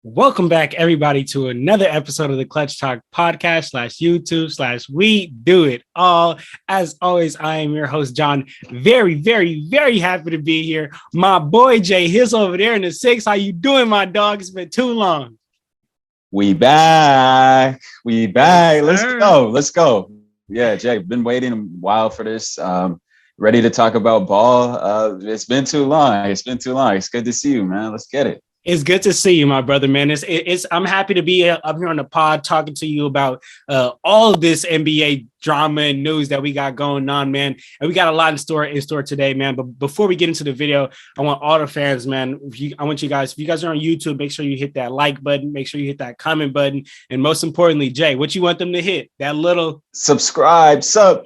Welcome back, everybody, to another episode of the Clutch Talk podcast / YouTube / We Do It All. As always, I am your host, John. Very, very, very happy to be here. My boy Jay Hill over there in the six. How you doing, my dog? It's been too long. We back. Yes, Let's sir. go. Yeah, Jay, been waiting a while for this. Ready to talk about ball. It's been too long. It's good to see you, man. Let's get it. It's good to see you, my brother, man. It's I'm happy to be up here on the pod talking to you about all of this NBA drama and news that we got going on, man. And we got a lot in store today, man. But before we get into the video, I want all the fans, man. I want you guys, if you guys are on YouTube, make sure you hit that like button, make sure you hit that comment button, and most importantly, Jay, what you want them to hit? That little subscribe, sub.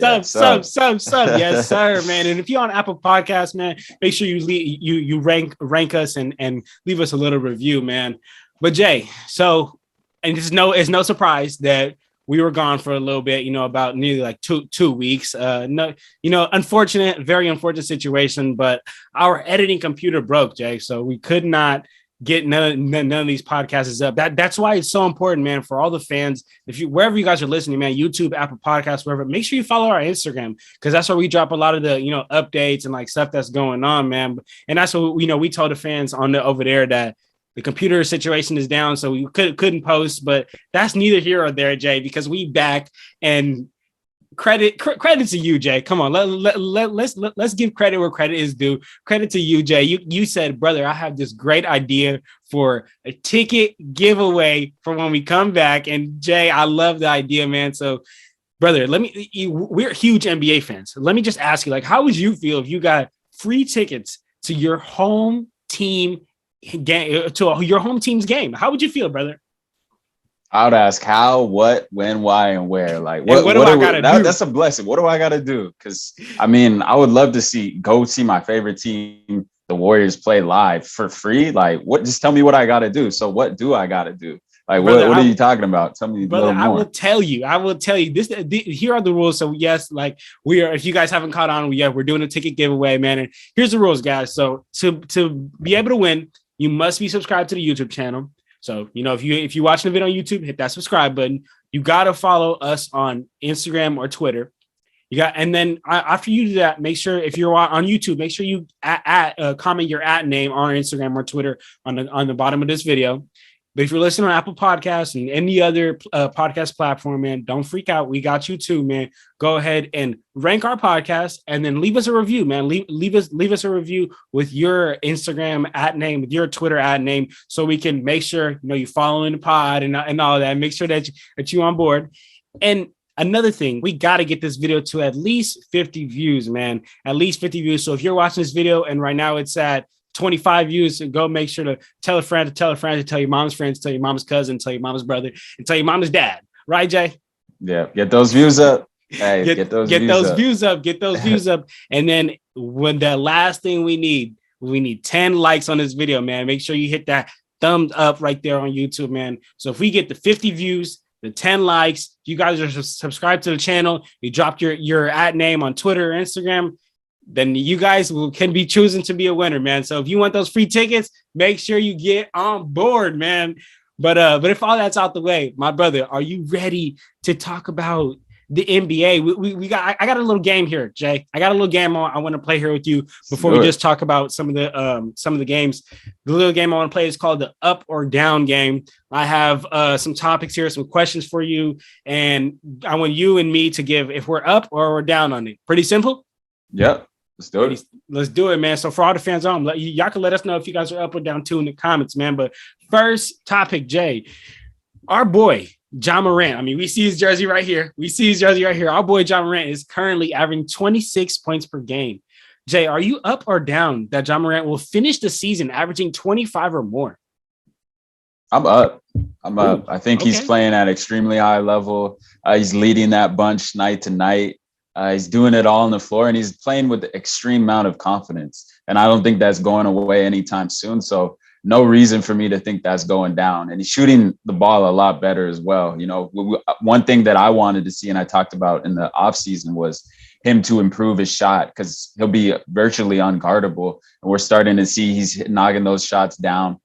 Yes, sir, man. And if you're on Apple Podcasts, man, make sure you rank us and leave us a little review, man. But Jay, so and it's no surprise that we were gone for a little bit, about nearly like two weeks. Very unfortunate situation, but our editing computer broke, Jay, so we could not get none of these podcasts up. That's why it's so important, man, for all the fans. If you wherever you guys are listening, man, YouTube, Apple Podcasts, wherever, make sure you follow our Instagram because that's where we drop a lot of the updates and like stuff that's going on, man. And that's what we told the fans over there that the computer situation is down, so we couldn't post. But that's neither here or there, Jay, because we back and credit to you, Jay. Come on, let's give credit where credit is due. Credit to you, Jay. You said, brother, I have this great idea for a ticket giveaway for when we come back. And Jay, I love the idea, man. So, brother, we're huge NBA fans. Let me just ask you, like, how would you feel if you got free tickets to your home team game, your home team's game? How would you feel, brother? I would ask how, what, when, why, and where. Like, what do I gotta do? That's a blessing. What do I gotta do? Because I mean, I would love to go see my favorite team, the Warriors, play live for free. Like, what? Just tell me what I gotta do. So, what do I gotta do? Like, brother, what are you talking about? Tell me, brother. I will tell you. Here are the rules. So, yes, like we are. If you guys haven't caught on, we're doing a ticket giveaway, man. And here's the rules, guys. So, to be able to win, you must be subscribed to the YouTube channel. So, if you're watching the video on YouTube, hit that subscribe button. You got to follow us on Instagram or Twitter. And then after you do that, make sure if you're on YouTube, make sure you comment your @name on Instagram or Twitter on the bottom of this video. But if you're listening on Apple Podcasts and any other podcast platform, man, don't freak out. We got you too, man. Go ahead and rank our podcast and then leave us a review, man. Leave us a review with your Instagram @name, with your Twitter @name, so we can make sure you following the pod and all that. Make sure that you're on board. And another thing, we got to get this video to at least 50 views, man. At least 50 views. So if you're watching this video and right now it's at 25 views, and go make sure to tell a friend, to tell your mom's friends, tell your mom's cousin, tell your mom's brother, and tell your mom's dad. Right, Jay? Yeah, get those views up. Hey, get those views up. And then when the last thing we need 10 likes on this video, man. Make sure you hit that thumbs up right there on YouTube, man. So if we get the 50 views, the 10 likes, you guys are subscribed to the channel, you dropped your @name on Twitter or Instagram, then you guys can be choosing to be a winner, man. So if you want those free tickets, make sure you get on board, man. But if all that's out the way, my brother, are you ready to talk about the NBA? I got a little game here, Jay. I got a little game I want to play here with you before we just talk about some of the games. The little game I want to play is called the up or down game. I have some topics here, some questions for you, and I want you and me to give if we're up or we're down on it. Pretty simple. Yep. Let's do it, man. So for all the fans on, y'all can let us know if you guys are up or down too in the comments, man. But first topic, Jay, our boy Ja Morant. I mean, we see his jersey right here. Our boy Ja Morant is currently averaging 26 points per game. Jay, are you up or down that Ja Morant will finish the season averaging 25 or more? I'm up. I think he's playing at extremely high level. He's leading that bunch night to night. He's doing it all on the floor, and he's playing with the extreme amount of confidence. And I don't think that's going away anytime soon. So no reason for me to think that's going down. And he's shooting the ball a lot better as well. One thing that I wanted to see, and I talked about in the offseason, was him to improve his shot because he'll be virtually unguardable. And we're starting to see he's knocking those shots down.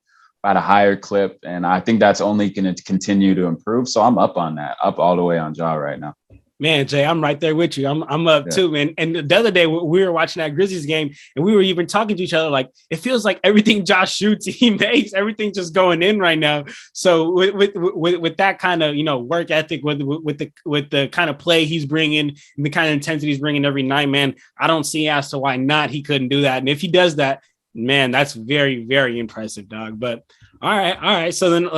at a higher clip. And I think that's only going to continue to improve. So I'm up on that, up all the way on Ja right now. Man, Jay, I'm right there with you. I'm up too, man. And the other day we were watching that Grizzlies game, and we were even talking to each other like it feels like everything Josh shoots, he makes everything just going in right now. So with that kind of work ethic, with the kind of play he's bringing and the kind of intensity he's bringing every night, man, I don't see as to why not he couldn't do that. And if he does that, man, that's very, very impressive, dog. But all right. So then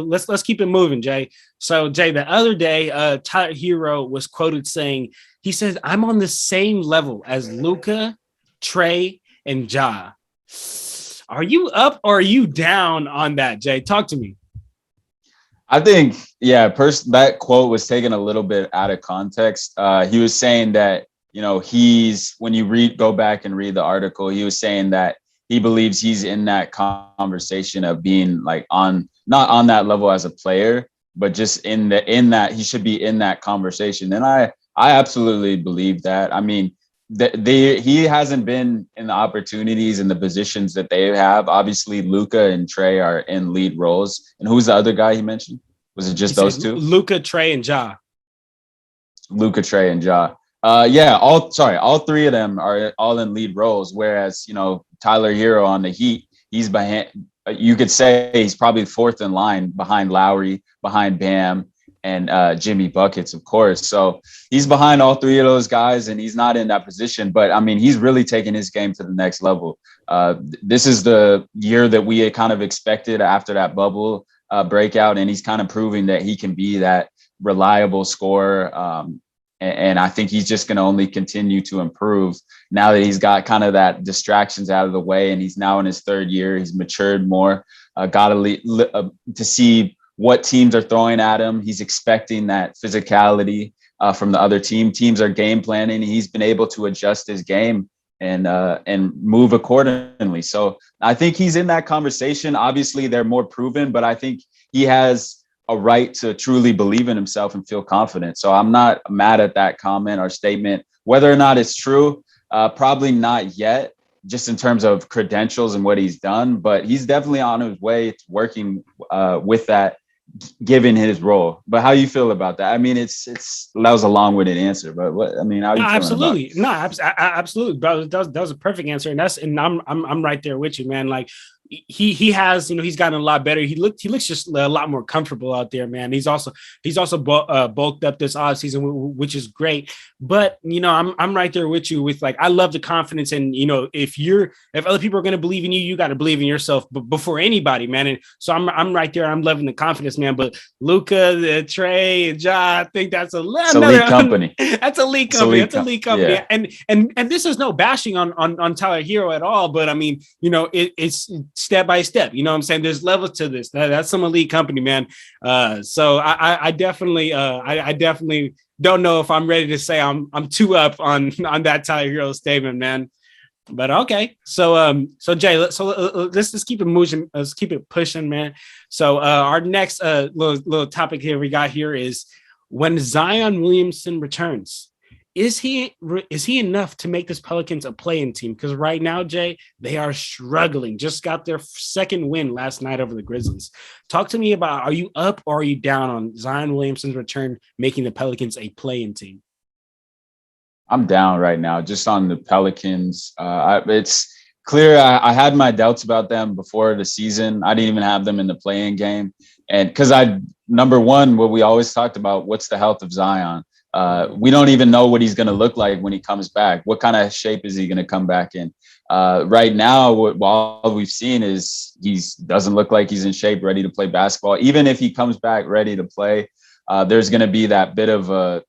let's keep it moving, Jay. So Jay, the other day, Tyler Hero was quoted saying, he says, "I'm on the same level as Luka, Trey, and Ja." Are you up or are you down on that, Jay? Talk to me. I think, yeah, that quote was taken a little bit out of context. He was saying that, when you go back and read the article, he was saying that he believes he's in that conversation of being like not on that level as a player, but just in that he should be in that conversation. And I absolutely believe that. I mean, he hasn't been in the opportunities and the positions that they have. Obviously, Luka and Trey are in lead roles. And who's the other guy he mentioned? Was it just those two? Luka, Trey, and Ja. Luka, Trey, and Ja. All three of them are all in lead roles. Whereas, Tyler Hero on the Heat, he's behind. You could say he's probably fourth in line behind Lowry, behind Bam, and Jimmy Buckets, of course. So he's behind all three of those guys, and he's not in that position. But I mean, he's really taking his game to the next level. This is the year that we had kind of expected after that bubble breakout, and he's kind of proving that he can be that reliable scorer. And I think he's just going to only continue to improve now that he's got kind of that distractions out of the way, and he's now in his third year. He's matured more, got to see what teams are throwing at him. He's expecting that physicality from the other team. Teams are game planning. He's been able to adjust his game and move accordingly. So I think he's in that conversation. Obviously, they're more proven, but I think he has a right to truly believe in himself and feel confident. So I'm not mad at that comment or statement. Whether or not it's true, probably not yet, just in terms of credentials and what he's done, but he's definitely on his way to working with that, given his role. But how you feel about that? I mean, that was a long-winded answer, but how you feeling absolutely. about it? Absolutely, bro. That was a perfect answer. And I'm right there with you, man. Like he has, he's gotten a lot better. He looks just a lot more comfortable out there, man. He's also bulked up this offseason, which is great. But I'm right there with you with like, I love the confidence. And if other people are going to believe in you, you got to believe in yourself before anybody, man. And so I'm right there. I'm loving the confidence, man. But Luka, Trey, and Ja, I think that's elite company. That's a league company. That's a league company. Yeah. And this is no bashing on Tyler Hero at all. But I mean, it's step by step. You know what I'm saying? There's levels to this. That's some elite company, man. So I definitely don't know if I'm ready to say I'm too up on that Tyler Hero statement, man. But okay. So Jay, let's just keep it moving. Let's keep it pushing, man. So our next little topic here we got here is when Zion Williamson returns. Is he enough to make this Pelicans a play-in team? Because right now, Jay, they are struggling. Just got their second win last night over the Grizzlies. Talk to me about, are you up or are you down on Zion Williamson's return making the Pelicans a play-in team? I'm down right now, just on the Pelicans. It's clear I had my doubts about them before the season. I didn't even have them in the play-in game. And because number one, what we always talked about, what's the health of Zion? We don't even know what he's going to look like when he comes back. What kind of shape is he going to come back in? Right now, what we've seen is he doesn't look like he's in shape, ready to play basketball. Even if he comes back ready to play, there's going to be that bit of a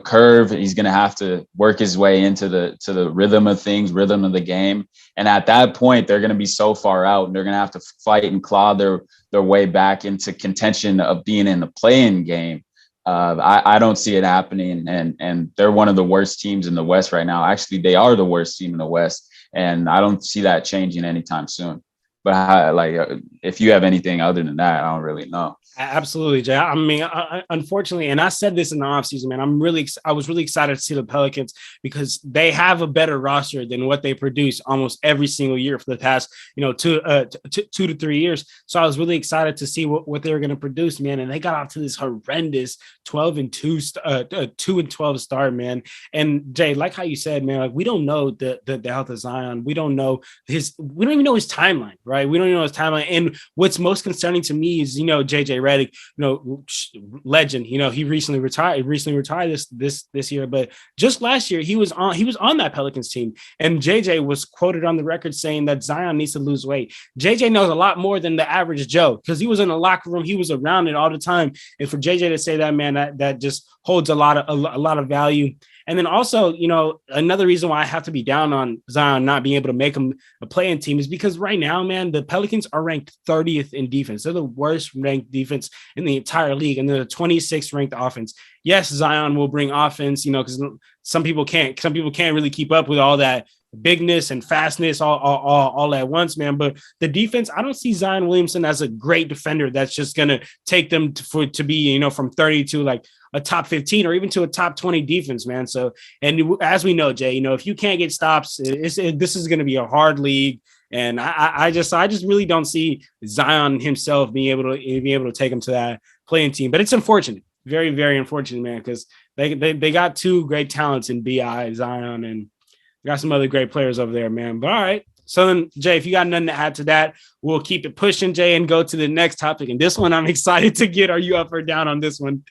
curve. He's going to have to work his way into the rhythm of things, rhythm of the game. And at that point, they're going to be so far out, and they're going to have to fight and claw their way back into contention of being in the play-in game. I don't see it happening, and they're one of the worst teams in the West right now. Actually, they are the worst team in the West, and I don't see that changing anytime soon. But how, like, if you have anything other than that, I don't really know. Absolutely, Jay. I mean, unfortunately, and I said this in the offseason, man, I was really excited to see the Pelicans because they have a better roster than what they produce almost every single year for the past, 2 to 3 years. So I was really excited to see what they were going to produce, man. And they got off to this horrendous 12-2, 2-12 start, man. And Jay, like how you said, man, like we don't know the health of Zion. We don't even know his timeline, right? We don't even know his timeline. And what's most concerning to me is, JJ Redick, legend. He recently retired. This year, but just last year he was on that Pelicans team, and JJ was quoted on the record saying that Zion needs to lose weight. JJ knows a lot more than the average Joe because he was in the locker room, he was around it all the time, and for JJ to say that, man, that just holds a lot of value. And then also, another reason why I have to be down on Zion not being able to make him a play-in team is because right now, man, the Pelicans are ranked 30th in defense. They're the worst ranked defense in the entire league, and they're the 26th ranked offense. Yes, Zion will bring offense, because some people can't really keep up with all that bigness and fastness all at once, man. But the defense, I don't see Zion Williamson as a great defender that's just gonna take them to be, from 30 to like a top 15 or even to a top 20 defense, man. So, and as we know, Jay, if you can't get stops, this is going to be a hard league. And I just really don't see Zion himself being able to take him to that playing team. But it's unfortunate, very, very unfortunate, man, because they got two great talents in BI, Zion, and got some other great players over there, man. But all right. So then, Jay, if you got nothing to add to that, we'll keep it pushing, Jay, and go to the next topic. And this one I'm excited to get. Are you up or down on this one?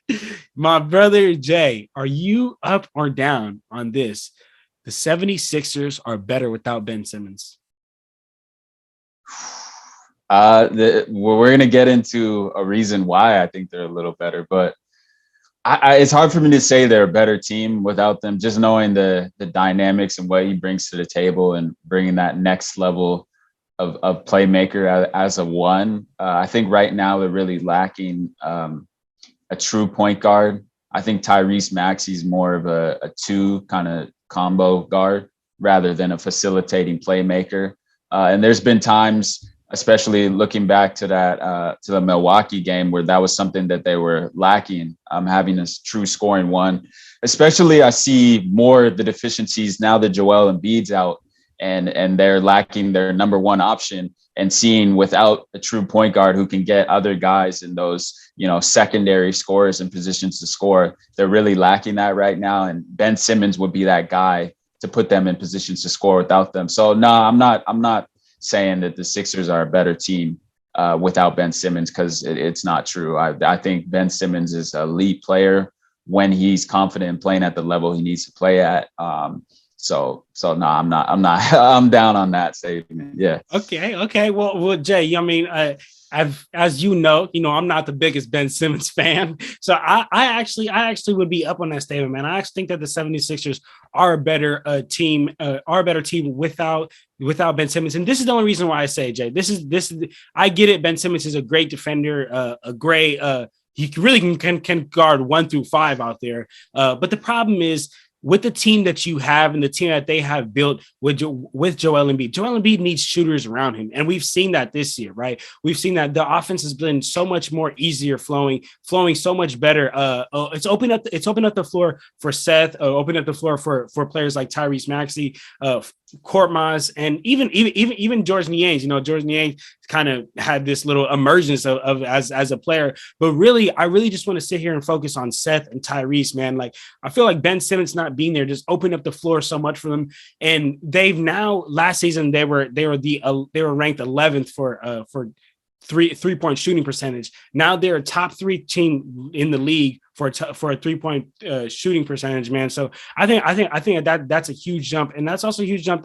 My brother, Jay, are you up or down on this? The 76ers are better without Ben Simmons. We're going to get into a reason why I think they're a little better, but it's hard for me to say they're a better team without them, just knowing the dynamics and what he brings to the table and bringing that next level of playmaker as a one. I think right now they're really lacking a true point guard. I think Tyrese Maxey's more of a two kind of combo guard rather than a facilitating playmaker. And there's been times, especially looking back to the Milwaukee game, where that was something that they were lacking, having a true scoring one. Especially, I see more the deficiencies now that Joel Embiid's out and they're lacking their number one option, and seeing without a true point guard who can get other guys in those, secondary scorers in positions to score. They're really lacking that right now. And Ben Simmons would be that guy to put them in positions to score without them. So no, I'm not saying that the Sixers are a better team without Ben Simmons, because it's not true. I think Ben Simmons is an elite player when he's confident in playing at the level he needs to play at. So no, I'm not. I'm down on that statement. Yeah. Okay. Well, Jay, I mean, as you know, I'm not the biggest Ben Simmons fan. So I actually would be up on that statement, man. I actually think that the 76ers are a better team without Ben Simmons. And this is the only reason why I say, Jay, this is I get it. Ben Simmons is a great defender, a great he really can guard 1 through 5 out there. But the problem is, with the team that you have and the team that they have built with Joel Embiid. Joel Embiid needs shooters around him. And we've seen that this year, right? We've seen that the offense has been so much more easier flowing so much better. It's opened up the floor for Seth, opened up the floor for players like Tyrese Maxey, Korkmaz, and even George Niang. George Niang kind of had this little emergence of as a player, but really, I really just want to sit here and focus on Seth and Tyrese, man. Like, I feel like Ben Simmons not being there just opened up the floor so much for them, and they've now, last season they were ranked 11th for three-point shooting percentage. Now they're a top 3 team in the league for a 3-point shooting percentage, man. So I think that's a huge jump, and that's also a huge jump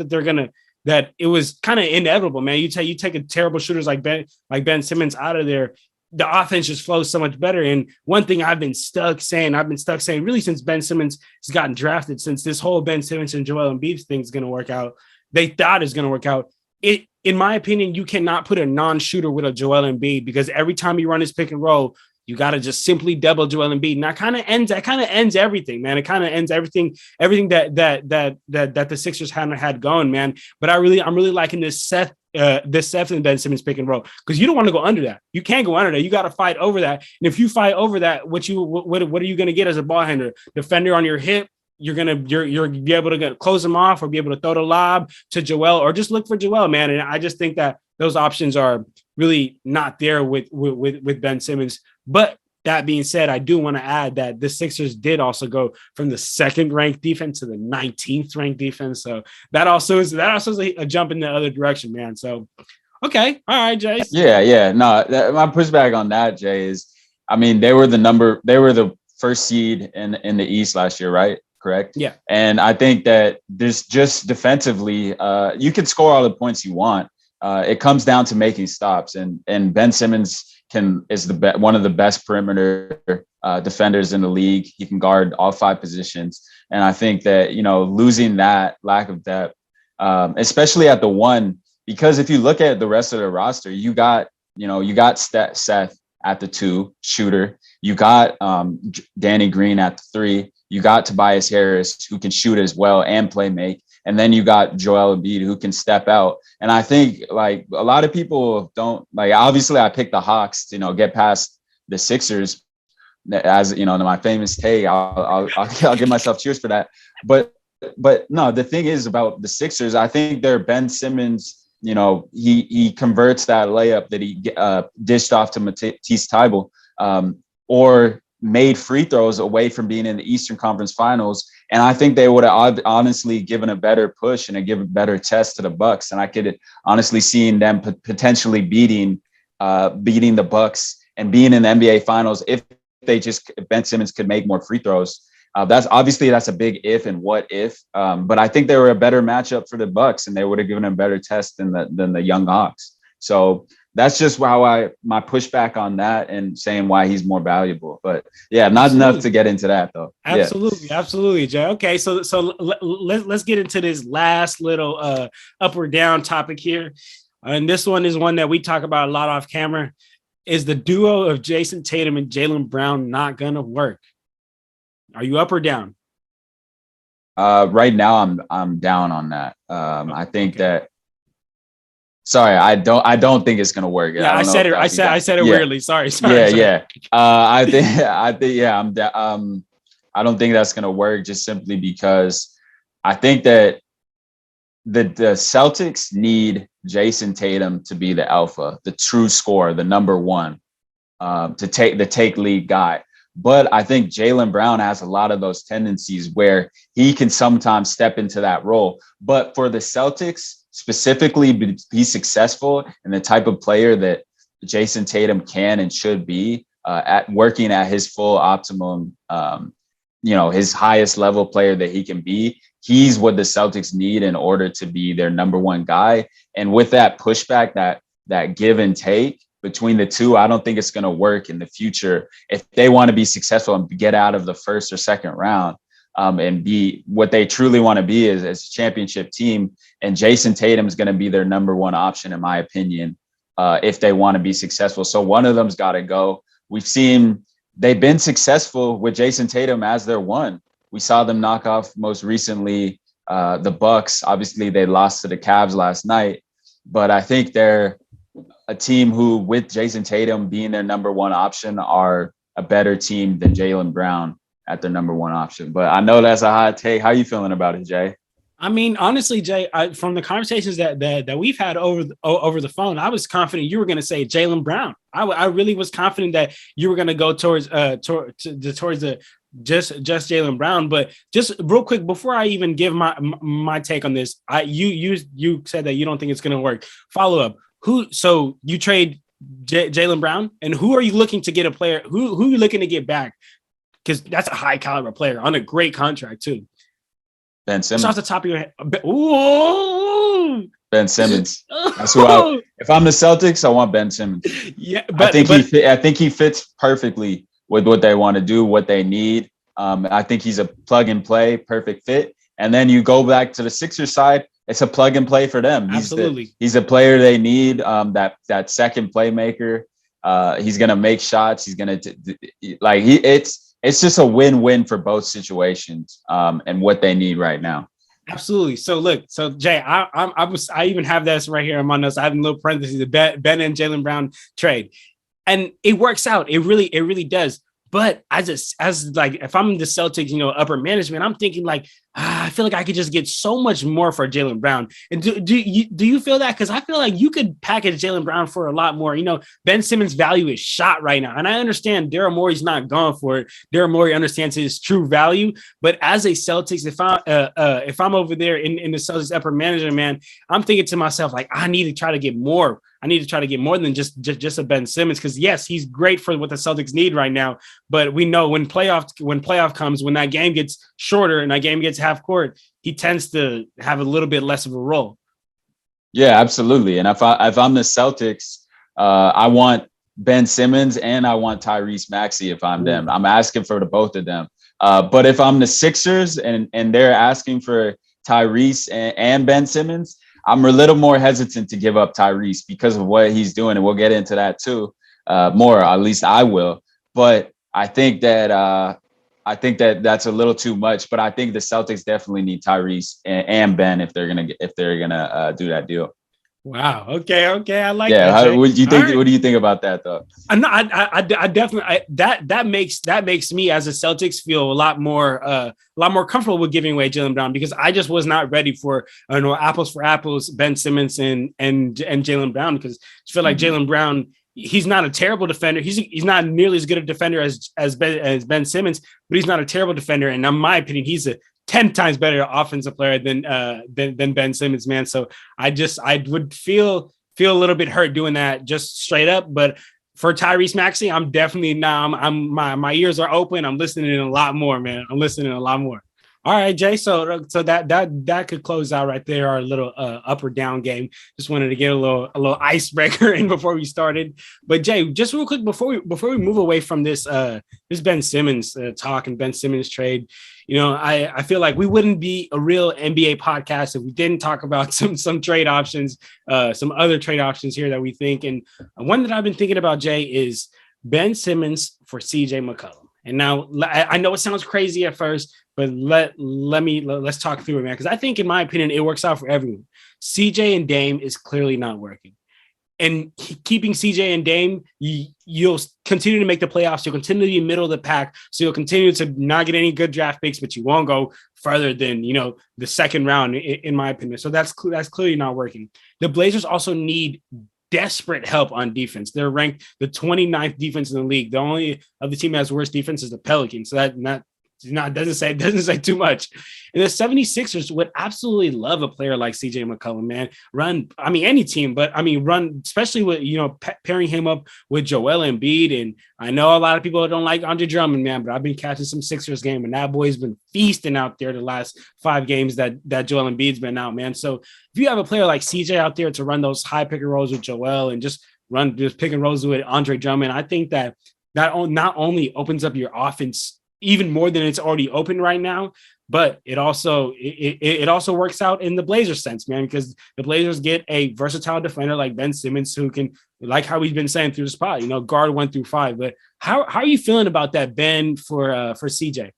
that it was kind of inevitable, man. You take a terrible shooters like Ben Simmons out of there, the offense just flows so much better. And one thing I've been stuck saying really since Ben Simmons has gotten drafted, since this whole Ben Simmons and Joel Embiid thing is going to work out, they thought it's going to work out. In my opinion, you cannot put a non-shooter with a Joel Embiid, because every time you run his pick and roll, you got to just simply double Joel Embiid. And that kind of ends everything, man. It kind of ends everything that the Sixers haven't had going, man. But I'm really liking this Seth definitely Ben Simmons pick and roll, because you don't want to go under that. You can't go under that. You got to fight over that. And if you fight over that, what are you going to get as a ball handler? Defender on your hip. You're be able to close them off, or be able to throw the lob to Joel, or just look for Joel, man. And I just think that those options are really not there with Ben Simmons. But that being said, I do want to add that the Sixers did also go from the 2nd ranked defense to the 19th ranked defense. So that also is a jump in the other direction, man. So, okay. All right, Jay. Yeah. No, my pushback on that, Jay, is, I mean, they were the first seed in the East last year, right? Correct. Yeah. And I think that there's just defensively, you can score all the points you want. It comes down to making stops, and Ben Simmons is one of the best perimeter defenders in the league. He can guard all 5 positions, and I think that, losing that lack of depth, especially at the 1, because if you look at the rest of the roster, you got Seth at the 2 shooter, you got Danny Green at the 3, you got Tobias Harris, who can shoot as well and play make. And then you got Joel Embiid, who can step out. And I think, like, a lot of people don't, like, obviously I picked the Hawks to, get past the Sixers, as, my famous take. I'll give myself cheers for that. But no, the thing is about the Sixers, I think their Ben Simmons, he converts that layup that he dished off to Matisse Thybulle, or made free throws away from being in the Eastern Conference Finals. And I think they would have honestly given a better push and a better test to the Bucks. And I could honestly seeing them potentially beating the Bucks and being in the NBA Finals if Ben Simmons could make more free throws. That's a big if and what if. But I think they were a better matchup for the Bucks, and they would have given a better test than the young Hawks. So that's just how my pushback on that, and saying why he's more valuable. But yeah, not enough to get into that though. Absolutely, Jay. Okay, so let's get into this last little up or down topic here, and this one is one that we talk about a lot off camera. Is the duo of Jason Tatum and Jaylen Brown not gonna work? Are you up or down? Right now, I'm down on that. I think that. Sorry, I don't think it's gonna work. Yeah, I said it weirdly. Sorry. Yeah. I think I don't think that's gonna work, just simply because I think that the Celtics need Jason Tatum to be the alpha, the true scorer, the number 1, to take lead guy. But I think Jaylen Brown has a lot of those tendencies where he can sometimes step into that role. But for the Celtics specifically be successful, and the type of player that Jason Tatum can and should be, at working at his full optimum, his highest level player that he can be, he's what the Celtics need in order to be their number 1 guy. And with that pushback, that give and take between the two, I don't think it's going to work in the future if they want to be successful and get out of the first or second round, and be what they truly want to be as a championship team. And Jason Tatum is going to be their number 1 option, in my opinion, if they want to be successful. So one of them's got to go. We've seen they've been successful with Jason Tatum as their 1. We saw them knock off most recently the Bucks. Obviously, they lost to the Cavs last night, but I think they're a team who, with Jason Tatum being their number 1 option, are a better team than Jaylen Brown at their number 1 option. But I know that's a hot take. How you feeling about it, Jay? I mean, honestly, Jay, from the conversations that we've had over the phone, I was confident you were going to say Jaylen Brown. I really was confident that you were going to go towards the just Jaylen Brown. But just real quick, before I even give my take on this, you said that you don't think it's going to work. Follow up. So you trade Jaylen Brown, and who are you looking to get a player? Who are you looking to get back? Because that's a high caliber player on a great contract too. Ben Simmons. Just off the top of your head. Ooh. Ben Simmons. That's who if I'm the Celtics, I want Ben Simmons. Yeah, I think he fits perfectly with what they want to do, what they need. I think he's a plug and play, perfect fit. And then you go back to the Sixers side, it's a plug and play for them. Absolutely. He's a player they need, that second playmaker. He's going to make shots. He's going to it's just a win-win for both situations, and what they need right now. Absolutely. So look, so Jay, I even have this right here in my notes. I have a little parentheses, the Ben and Jaylen Brown trade, and it works out. It really does. But as like if I'm the Celtics, upper management, I'm thinking like, I feel like I could just get so much more for Jaylen Brown. And do you feel that? Because I feel like you could package Jaylen Brown for a lot more. Ben Simmons' value is shot right now, and I understand Daryl Morey's not going for it. Daryl Morey understands his true value, but as a Celtics, if I'm over there in the Celtics upper management, man, I'm thinking to myself like, I need to try to get more. I need to try to get more than just a Ben Simmons, because yes, he's great for what the Celtics need right now. But we know when playoff comes, when that game gets shorter and that game gets half court, he tends to have a little bit less of a role. Yeah, absolutely. And if I'm the Celtics, I want Ben Simmons and I want Tyrese Maxey. If I'm them, I'm asking for the both of them. But if I'm the Sixers and they're asking for Tyrese and Ben Simmons, I'm a little more hesitant to give up Tyrese because of what he's doing, and we'll get into that too. More, at least I will. But I think that that's a little too much. But I think the Celtics definitely need Tyrese and Ben if they're gonna do that deal. Wow. Okay. I like Yeah. that. Jay. What do you think? Right. What do you think about that, though? I definitely that makes me as a Celtics feel a lot more comfortable with giving away Jaylen Brown, because I just was not ready for apples for apples Ben Simmons and Jaylen Brown, because I feel like Jaylen Brown, he's not a terrible defender. He's not nearly as good a defender as Ben Simmons, but he's not a terrible defender. And in my opinion, he's a 10 times better offensive player than Ben Simmons, man. So I would feel a little bit hurt doing that just straight up. But for Tyrese Maxey, I'm definitely now my ears are open. I'm listening a lot more, man. I'm listening a lot more. All right, Jay. So that could close out right there our little up or down game. Just wanted to get a little icebreaker in before we started. But Jay, just real quick before we move away from this Ben Simmons talk and Ben Simmons trade, I feel like we wouldn't be a real NBA podcast if we didn't talk about some trade options, some other trade options here that we think. And one that I've been thinking about, Jay, is Ben Simmons for CJ McCollum. And now I know it sounds crazy at first, but let's talk through it, man. Because I think, in my opinion, it works out for everyone. CJ and Dame is clearly not working. And keeping CJ and Dame, you'll continue to make the playoffs. You'll continue to be middle of the pack. So you'll continue to not get any good draft picks, but you won't go further than, the second round, in my opinion. So that's clearly not working. The Blazers also need desperate help on defense. They're ranked the 29th defense in the league. The only of the team that has worse defense is the Pelicans. So that doesn't say too much. And the 76ers would absolutely love a player like CJ McCollum, man. Any team, but run, especially with, pairing him up with Joel Embiid. And I know a lot of people don't like Andre Drummond, man, but I've been catching some Sixers game, and that boy's been feasting out there the last 5 games that Joel Embiid's been out, man. So if you have a player like CJ out there to run those high pick and rolls with Joel and just pick and rolls with Andre Drummond, I think that not only opens up your offense even more than it's already open right now, but it also works out in the Blazers sense, man, because the Blazers get a versatile defender like Ben Simmons, who can, like how we've been saying through the spot, guard 1 through 5. But how are you feeling about that, Ben, for CJ?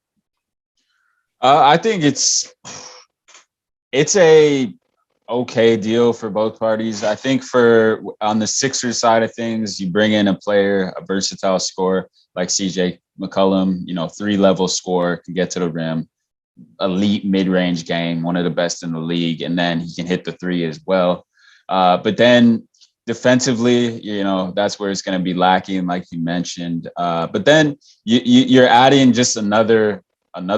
I think it's a okay deal for both parties. I think on the Sixers side of things, you bring in a player, a versatile scorer like CJ McCollum, 3-level scorer, can get to the rim, elite mid-range game, one of the best in the league, and then he can hit the 3 as well. But then defensively, that's where it's going to be lacking, like you mentioned. But then you're adding just another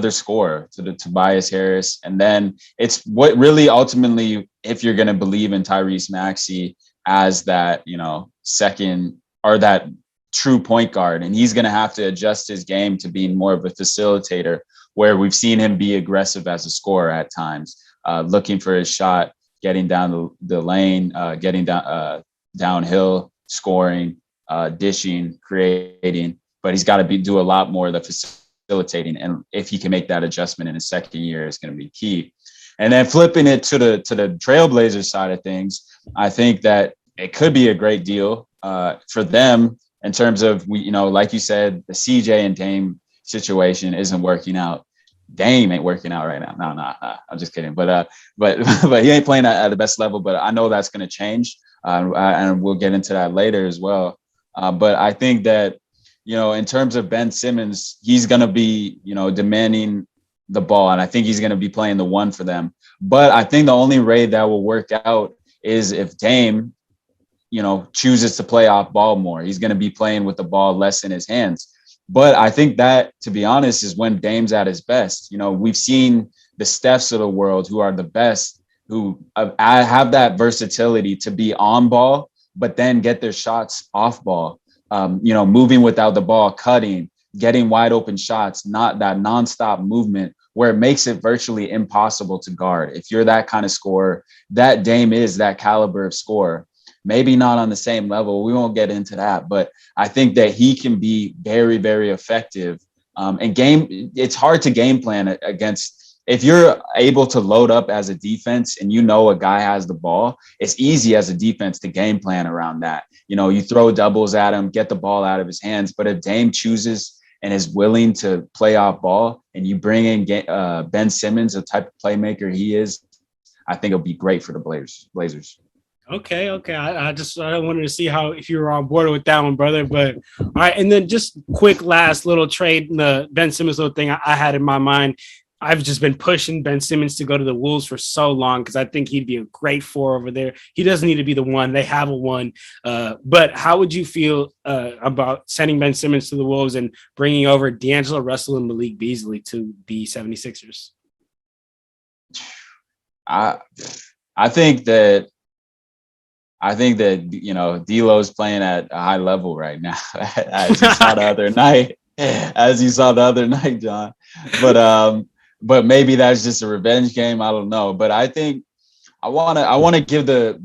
scorer to the Tobias Harris. And then it's what really ultimately, if you're going to believe in Tyrese Maxey as that, second or that true point guard, and he's going to have to adjust his game to being more of a facilitator, where we've seen him be aggressive as a scorer at times, looking for his shot, getting down the lane, getting downhill, scoring, dishing, creating, but he's got to do a lot more of the facilitating. And if he can make that adjustment in his second year, it's going to be key. And then flipping it to the Trailblazers side of things, I think that it could be a great deal for them in terms of, like you said, the CJ and Dame situation isn't working out. Dame ain't working out right now. No, I'm just kidding. But but he ain't playing at the best level. But I know that's going to change, and we'll get into that later as well. But I think that, in terms of Ben Simmons, he's going to be, demanding the ball, and I think he's going to be playing the one for them. But I think the only way that will work out is if Dame, chooses to play off ball more. He's going to be playing with the ball less in his hands. But I think that, to be honest, is when Dame's at his best. We've seen the Stephs of the world who are the best, who have that versatility to be on ball, but then get their shots off ball, moving without the ball, cutting, getting wide open shots, not that nonstop movement where it makes it virtually impossible to guard. If you're that kind of scorer, that Dame is that caliber of scorer. Maybe not on the same level. We won't get into that, but I think that he can be very, very effective. It's hard to game plan against. If you're able to load up as a defense and a guy has the ball, it's easy as a defense to game plan around that. You throw doubles at him, get the ball out of his hands. But if Dame chooses and is willing to play off ball, and you bring in Ben Simmons, the type of playmaker he is, I think it'll be great for the Blazers. Okay. I wanted to see if you were on board with that one, brother. But all right, and then just quick last little trade, the Ben Simmons little thing I had in my mind. I've just been pushing Ben Simmons to go to the Wolves for so long because I think he'd be a great four over there. He doesn't need to be the one. They have a one. But how would you feel about sending Ben Simmons to the Wolves and bringing over D'Angelo Russell and Malik Beasley to the 76ers? I think that D'Lo's playing at a high level right now, as you saw the other night, John. But maybe that's just a revenge game. I don't know. But I think I want to give the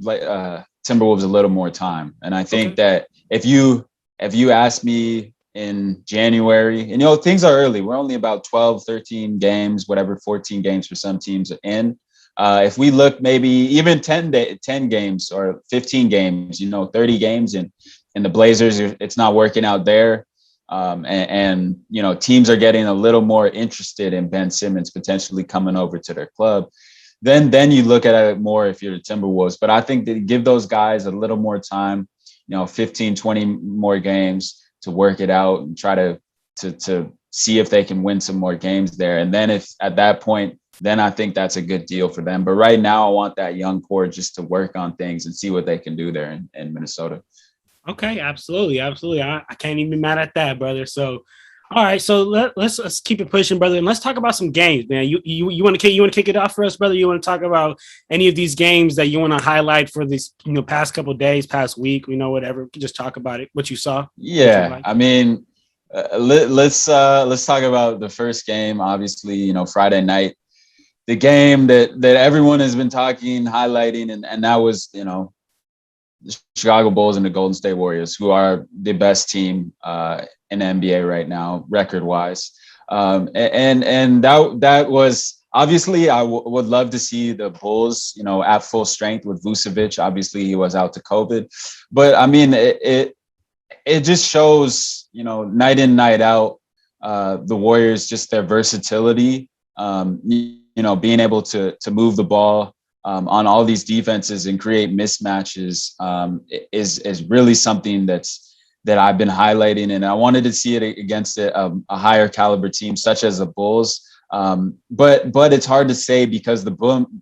Timberwolves a little more time. And I think that if you ask me in January, and things are early. We're only about 12, 13 games, whatever, 14 games for some teams in. If we look maybe even 10 games or 15 games, 30 games, and the Blazers, it's not working out there. And teams are getting a little more interested in Ben Simmons potentially coming over to their club. Then you look at it more if you're the Timberwolves. But I think that give those guys a little more time, 15, 20 more games to work it out and try to see if they can win some more games there. And then if at that point, then I think that's a good deal for them. But right now, I want that young core just to work on things and see what they can do there in Minnesota. Okay, absolutely. I can't even be mad at that, brother. So, all right, so let's keep it pushing, brother, and let's talk about some games, man. You want to kick it off for us, brother? You want to talk about any of these games that you want to highlight for this, past couple of days, past week, whatever? Just talk about it, what you saw. Yeah, I mean, let's talk about the first game. Obviously, Friday night. The game that everyone has been highlighting, and that was, the Chicago Bulls and the Golden State Warriors, who are the best team in the NBA right now, record-wise. And that was obviously I would love to see the Bulls, at full strength with Vucevic. Obviously, he was out to COVID, but I mean, it just shows, night in, night out, the Warriors, just their versatility. Being able to move the ball on all these defenses and create mismatches is really something that I've been highlighting, and I wanted to see it against a higher caliber team such as the Bulls. But it's hard to say because the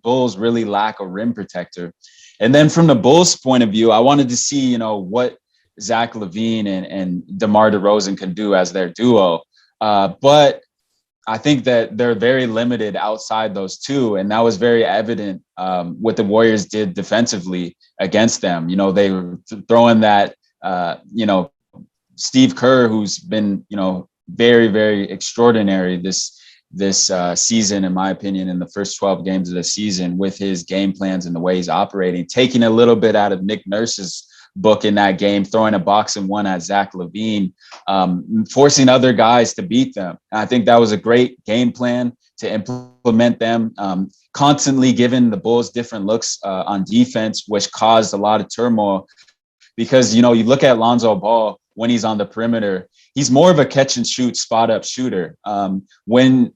Bulls really lack a rim protector. And then from the Bulls' point of view, I wanted to see, what Zach LaVine and DeMar DeRozan can do as their duo. But I think that they're very limited outside those two. And that was very evident what the Warriors did defensively against them. They were throwing that, Steve Kerr, who's been, very, very extraordinary this season, in my opinion, in the first 12 games of the season with his game plans and the way he's operating, taking a little bit out of Nick Nurse's book in that game, throwing a box and one at Zach LaVine, forcing other guys to beat them. And I think that was a great game plan to implement them, constantly giving the Bulls different looks on defense, which caused a lot of turmoil because, you look at Lonzo Ball, when he's on the perimeter. He's more of a catch and shoot, spot up shooter. One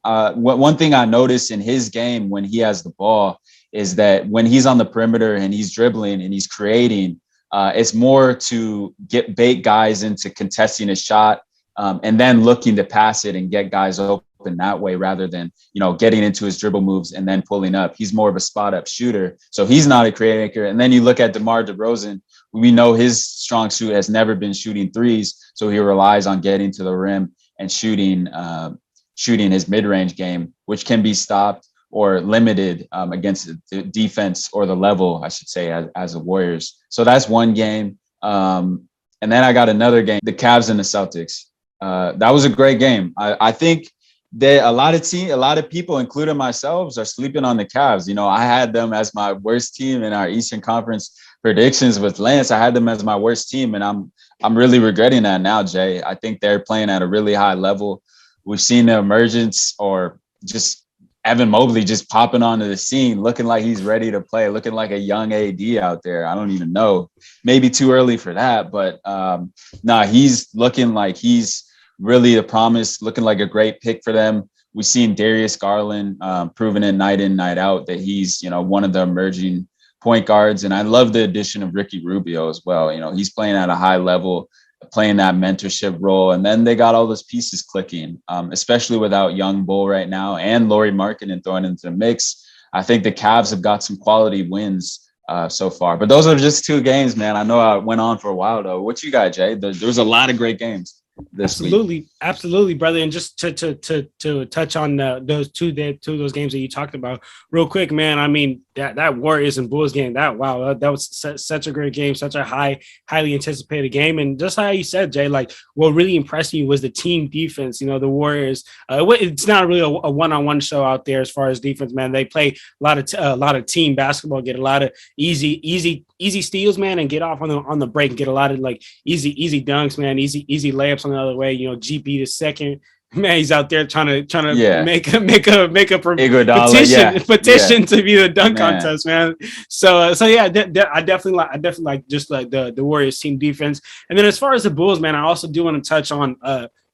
thing I noticed in his game when he has the ball is that when he's on the perimeter and he's dribbling and he's creating, it's more to get bait guys into contesting a shot, and then looking to pass it and get guys open that way rather than, getting into his dribble moves and then pulling up. He's more of a spot up shooter. So he's not a creator. And then you look at DeMar DeRozan, we know his strong suit has never been shooting threes. So he relies on getting to the rim and shooting his mid-range game, which can be stopped or limited against the defense, or the level, I should say, as the Warriors. So that's one game. And then I got another game, the Cavs and the Celtics. That was a great game. I think that a lot of people, including myself, are sleeping on the Cavs. I had them as my worst team in our Eastern Conference predictions with Lance. I had them as my worst team, and I'm really regretting that now, Jay. I think they're playing at a really high level. We've seen the emergence, or just Evan Mobley just popping onto the scene, looking like he's ready to play, looking like a young AD out there. I don't even know. Maybe too early for that, but he's looking like he's really the promise, looking like a great pick for them. We've seen Darius Garland proving it night in, night out that he's, one of the emerging point guards. And I love the addition of Ricky Rubio as well. He's playing at a high level, playing that mentorship role. And then they got all those pieces clicking, especially without Young Bull right now and Lauri Markkanen thrown into the mix. I think the Cavs have got some quality wins so far. But those are just two games, man. I know I went on for a while, though. What you got, Jay? There's a lot of great games. Absolutely, brother. And just to touch on those two of those games that you talked about real quick, man. I mean, that Warriors and Bulls game, that was such a great game, such a highly anticipated game. And just how you said, Jay, like what really impressed me was the team defense. The Warriors, it's not really a one-on-one show out there as far as defense, man. They play a lot of team basketball, get a lot of easy steals, man, and get off on the break and get a lot of like easy dunks, man, easy layups on the other way. GP the second, man, he's out there trying to make a petition to be the dunk contest, man. So yeah, I definitely like just like the Warriors team defense. And then as far as the Bulls, man, I also do want to touch on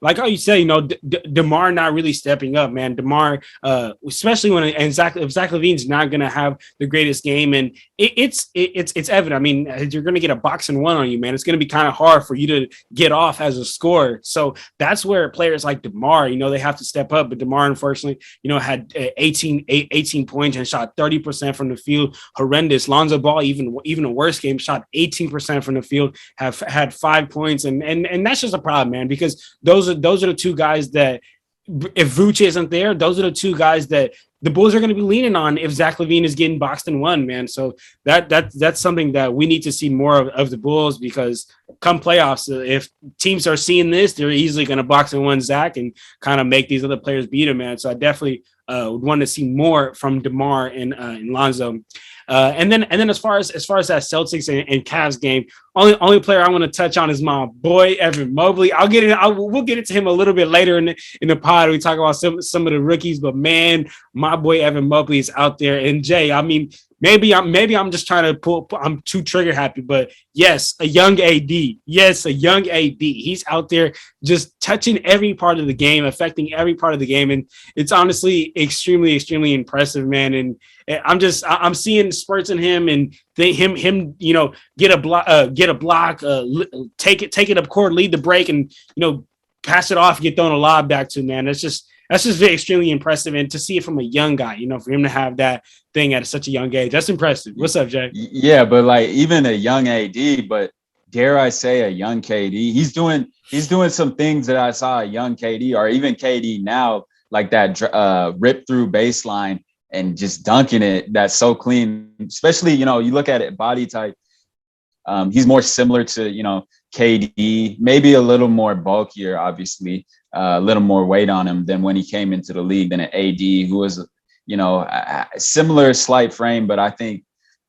like how you say, DeMar not really stepping up, man. DeMar, especially if Zach LaVine's not going to have the greatest game, and it's evident. I mean, you're going to get a box and one on you, man. It's going to be kind of hard for you to get off as a scorer. So that's where players like DeMar, they have to step up. But DeMar, unfortunately, had 18 points and shot 30% from the field. Horrendous. Lonzo Ball, even a worse game, shot 18% from the field, have had 5 points, and that's just a problem, man, because those are the two guys that, if Vooch isn't there, those are the two guys that the Bulls are going to be leaning on if Zach LaVine is getting boxed and one, man. So that's something that we need to see more of the Bulls, because come playoffs, if teams are seeing this, they're easily going to box and one Zach and kind of make these other players beat him, man. So I definitely would want to see more from DeMar and Lonzo. And then as far as that Celtics and Cavs game, only player I want to touch on is my boy Evan Mobley. We'll get into him a little bit later in the pod. We talk about some of the rookies, but man, my boy Evan Mobley is out there. And Jay, I mean, maybe I'm just trying to I'm too trigger happy, but yes, a young AD. Yes, a young AD. He's out there just touching every part of the game, affecting every part of the game, and it's honestly extremely, extremely impressive, man. And I'm seeing spurts in him, and him, get a block, take it up court, lead the break, and pass it off, get thrown a lob back to, man. That's just very extremely impressive, and to see it from a young guy, for him to have that thing at such a young age, that's impressive. What's up, Jay? Yeah, but like even a young AD, but dare I say a young KD, he's doing some things that I saw a young KD, or even KD now, like that rip through baseline and just dunking it. That's so clean. Especially, you look at it body type. He's more similar to, KD, maybe a little more bulkier, obviously, a little more weight on him than when he came into the league than an AD, who was, a similar slight frame, but I think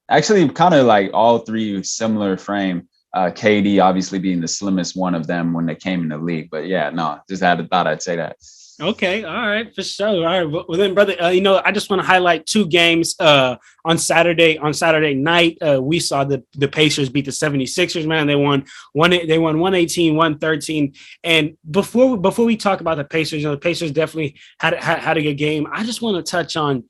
actually kind of like all three similar frame. KD obviously being the slimmest one of them when they came in the league. But yeah, no, just thought I'd say that. Okay, all right, for sure. All right, well then, brother, I just want to highlight two games. On Saturday, night, we saw the Pacers beat the 76ers. Man, they won 118, 113. And before we talk about the Pacers, the Pacers definitely had a good game. I just want to touch on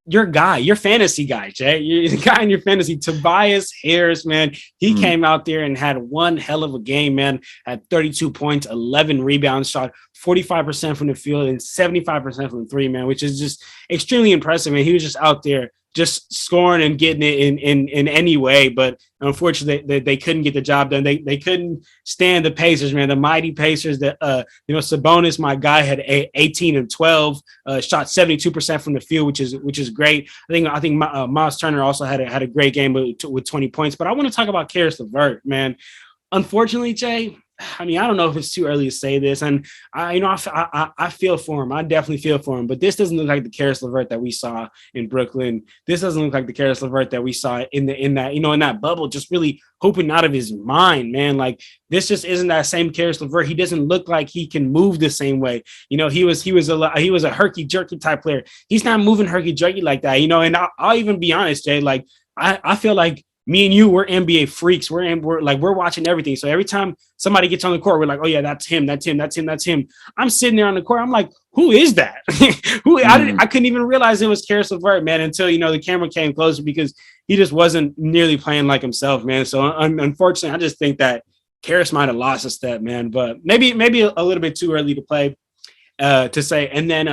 your fantasy guy, Jay. You're the guy in your fantasy, Tobias Harris, man. He came out there and had one hell of a game, man. Had 32 points, 11 rebounds, shot 45% from the field and 75% from the three, man, which is just extremely impressive, man. He was just out there just scoring and getting it in any way. But unfortunately, they couldn't get the job done. They couldn't stand the Pacers, man. The mighty Pacers that Sabonis, my guy, had 18 and 12, shot 72% from the field, which is great. I think Miles Turner also had a great game with 20 points. But I want to talk about Karis LeVert, man. Unfortunately, Jay, I mean, I don't know if it's too early to say this, and I feel for him. I definitely feel for him, but this doesn't look like the Karis LeVert that we saw in Brooklyn. This doesn't look like the Karis LeVert that we saw in that bubble, just really hoping out of his mind, man. Like this just isn't that same Karis LeVert. He doesn't look like he can move the same way. He was a herky jerky type player. He's not moving herky jerky like that, And I'll even be honest, Jay. Like I feel like me and you, we're NBA freaks. We're watching everything. So every time somebody gets on the court, we're like, oh yeah, that's him. I'm sitting there on the court. I'm like, who is that? I couldn't even realize it was Karis LeVert, man, until the camera came closer because he just wasn't nearly playing like himself, man. So unfortunately, I just think that Karis might have lost a step, man. But maybe a little bit too early to play. To say. And then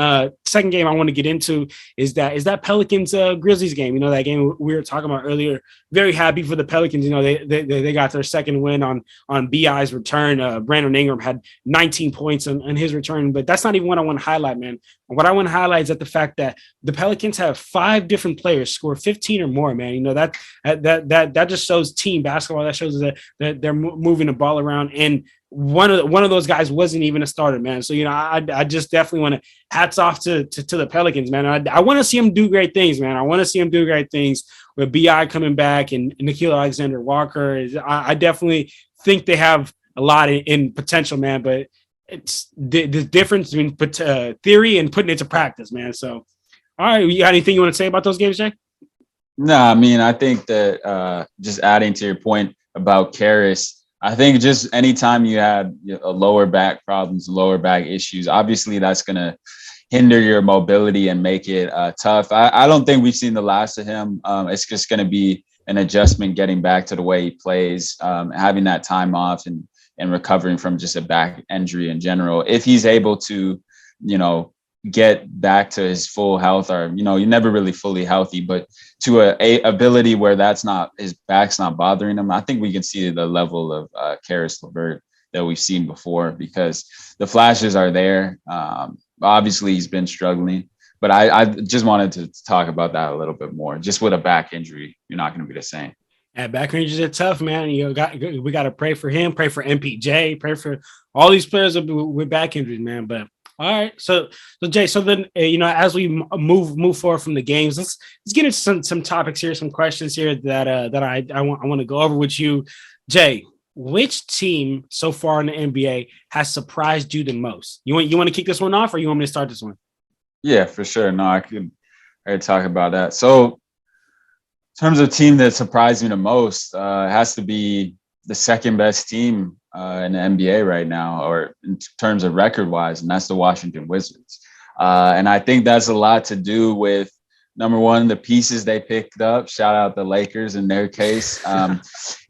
second game I want to get into is that Pelicans Grizzlies game. That game we were talking about earlier. Very happy for the Pelicans. They got their second win on BI's return. Brandon Ingram had 19 points on his return, but that's not even what I want to highlight, man. What I want to highlight is that the fact that the Pelicans have 5 different players score 15 or more, man. That just shows team basketball. That shows that they're moving the ball around, and one of those guys wasn't even a starter, man. So I just definitely want to hats off to the Pelicans, man. I want to see them do great things, man. I want to see them do great things with Bi coming back and Nickeil Alexander-Walker. I definitely think they have a lot in potential, man. But it's the difference between theory and putting it to practice, man. So, all right, you got anything you want to say about those games, Jay? No, I mean, I think that just adding to your point about Karis, I think just anytime you had a lower back problems, lower back issues, obviously that's going to hinder your mobility and make it tough. I don't think we've seen the last of him. It's just going to be an adjustment getting back to the way he plays, having that time off and recovering from just a back injury in general. If he's able to, get back to his full health, or you're never really fully healthy, but to a ability where his back's not bothering him, I think we can see the level of Karis LeVert that we've seen before, because the flashes are there. Obviously he's been struggling, but I just wanted to talk about that a little bit more. Just with a back injury, you're not going to be the same. Yeah, back injuries are tough, man. We got to pray for him, pray for MPJ, pray for all these players with back injuries, man. But all right, so Jay, so then as we move forward from the games, let's get into some topics here, some questions here that I want to go over with you, Jay. Which team so far in the NBA has surprised you the most? You want to kick this one off, or you want me to start this one? Yeah, for sure. No, I could talk about that. So, in terms of team that surprised me the most, it has to be the second best team in the NBA right now, or in terms of record wise, and that's the Washington Wizards. And I think that's a lot to do with, number one, the pieces they picked up. Shout out the Lakers in their case.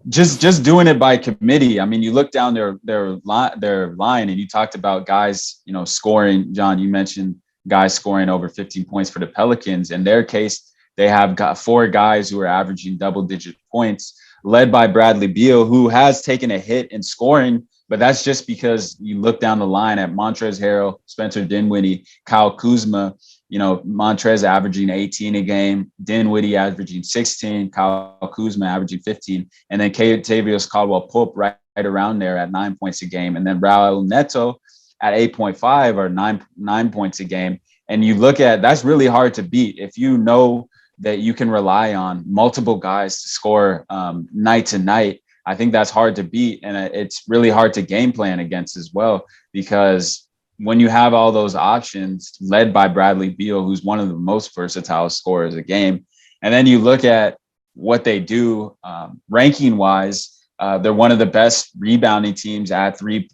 Just doing it by committee. I mean, you look down their line, and you talked about guys, scoring. John, you mentioned guys scoring over 15 points for the Pelicans. In their case, they have got 4 guys who are averaging double-digit points, led by Bradley Beal, who has taken a hit in scoring, but that's just because you look down the line at Montrezl Harrell, Spencer Dinwiddie, Kyle Kuzma. Montrezl averaging 18 a game, Dinwiddie averaging 16, Kyle Kuzma averaging 15, and then Kentavious Caldwell-Pope right around there at 9 points a game, and then Raul Neto at 8.5 or 9 points a game. And you look at, that's really hard to beat if you know that you can rely on multiple guys to score night to night. I think that's hard to beat, and it's really hard to game plan against as well, because when you have all those options led by Bradley Beal, who's one of the most versatile scorers of the game, and then you look at what they do ranking wise, they're one of the best rebounding teams at three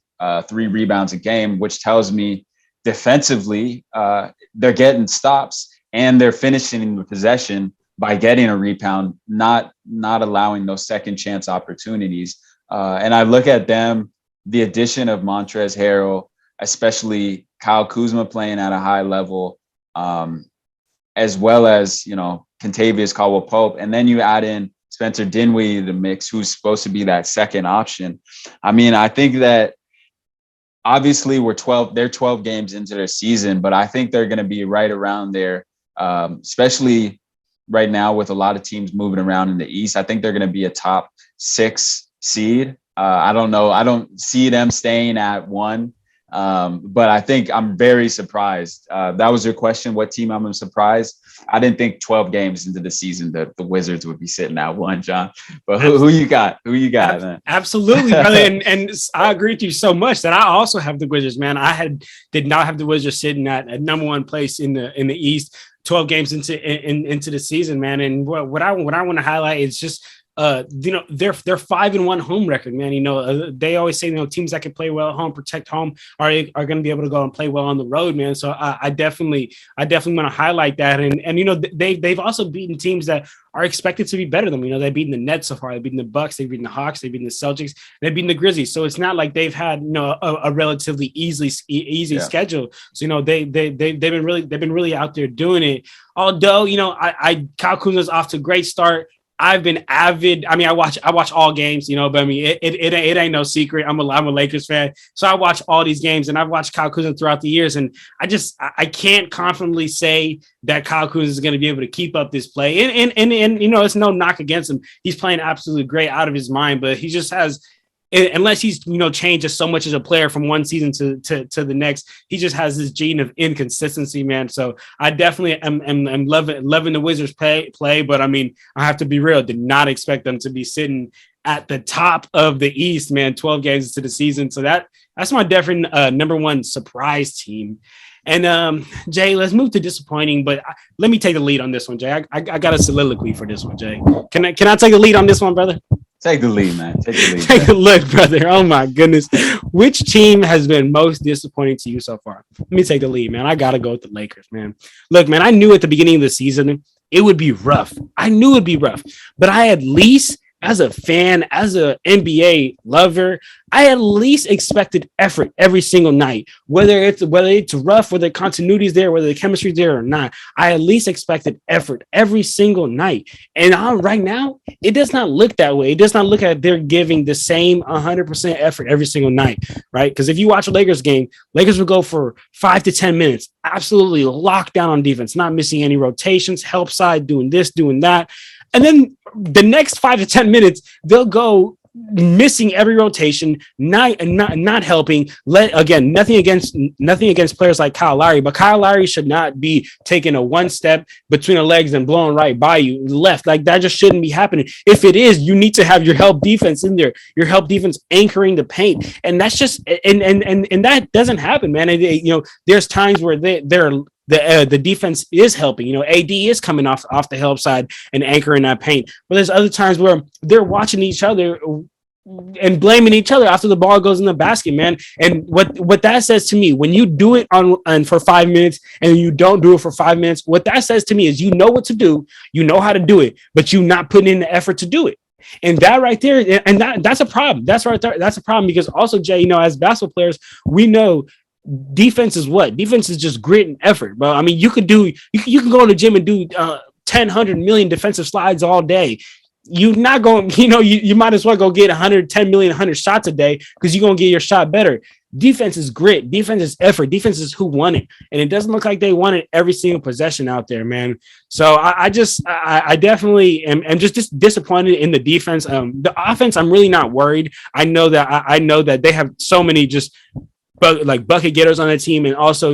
rebounds a game, which tells me defensively they're getting stops and they're finishing the possession by getting a rebound, not allowing those second chance opportunities. And I look at them, the addition of Montrezl Harrell, especially Kyle Kuzma playing at a high level, as well as, Kentavious Caldwell-Pope. And then you add in Spencer Dinwiddie to the mix, who's supposed to be that second option. I mean, I think that obviously they're 12 games into their season, but I think they're going to be right around there, especially right now with a lot of teams moving around in the East. I think they're going to be a top 6 seed. I don't know. I don't see them staying at 1. But I think I'm very surprised. That was your question. What team I'm surprised? I didn't think 12 games into the season that the Wizards would be sitting at 1, John. But who you got? Who you got, man? Absolutely, brother. and I agree with you so much that I also have the Wizards, man. Did not have the Wizards sitting at number 1 place in the East, 12 games into the season, man. And what I want to highlight is just their 5-1 home record, man. They always say, teams that can play well at home, protect home, are going to be able to go and play well on the road, man. So I definitely want to highlight that. And they've also beaten teams that are expected to be better than them. They've beaten the Nets so far, they've beaten the Bucks, they've beaten the Hawks, they've beaten the Celtics, they've beaten the Grizzlies. So it's not like they've had a relatively easy schedule. So they've been really out there doing it. Although Kyle Kuzma's off to a great start. I've been avid. I mean, I watch all games, but I mean, it ain't no secret. I'm a Lakers fan, so I watch all these games, and I've watched Kyle Kuzma throughout the years, and I can't confidently say that Kyle Kuzma is going to be able to keep up this play. And it's no knock against him. He's playing absolutely great, out of his mind, but he just has. Unless he's changes so much as a player from one season to the next, he just has this gene of inconsistency, man. So I definitely am loving the Wizards play, but I mean, I have to be real. Did not expect them to be sitting at the top of the East, man. 12 games into the season, so that's my definite number 1 surprise team. And Jay, let's move to disappointing, but let me take the lead on this one, Jay. I got a soliloquy for this one, Jay. Can I take the lead on this one, brother? Take the lead, man. Take the lead. Take a look, brother. Oh, my goodness. Which team has been most disappointing to you so far? Let me take the lead, man. I got to go with the Lakers, man. Look, man, I knew at the beginning of the season it would be rough. I knew it'd be rough, but I at least, as a fan, as an NBA lover, I at least expected effort every single night, whether it's rough, whether the continuity is there, whether the chemistry is there or not. I at least expected effort every single night. And right now, it does not look that way. It does not look like they're giving the same 100% effort every single night, right? Because if you watch a Lakers game, Lakers will go for 5 to 10 minutes, absolutely locked down on defense, not missing any rotations, help side, doing this, doing that. And then the next 5 to 10 minutes, they'll go missing every rotation, not helping. Nothing against players like Kyle Lowry, but Kyle Lowry should not be taking a one step between the legs and blowing right by you left. Like, that just shouldn't be happening. If it is, you need to have your help defense in there, your help defense anchoring the paint, and that's just and that doesn't happen, man. There's times where the defense is helping. AD is coming off the help side and anchoring that paint. But there's other times where they're watching each other and blaming each other after the ball goes in the basket, man. And what that says to me, when you do it on for 5 minutes and you don't do it for 5 minutes, what that says to me is you know what to do, you know how to do it, but you're not putting in the effort to do it. And that right there, and that's a problem. That's right there. That's a problem, because also, Jay, as basketball players, we know defense is what? Defense is just grit and effort, bro. I mean, you can go to the gym and do 100 million defensive slides all day. You're not going, you might as well go get 110 million, 100 shots a day, because you're going to get your shot better. Defense is grit. Defense is effort. Defense is who won it. And it doesn't look like they won it every single possession out there, man. So I definitely am just disappointed in the defense. The offense, I'm really not worried. I know that they have so many just bucket getters on the team, and also,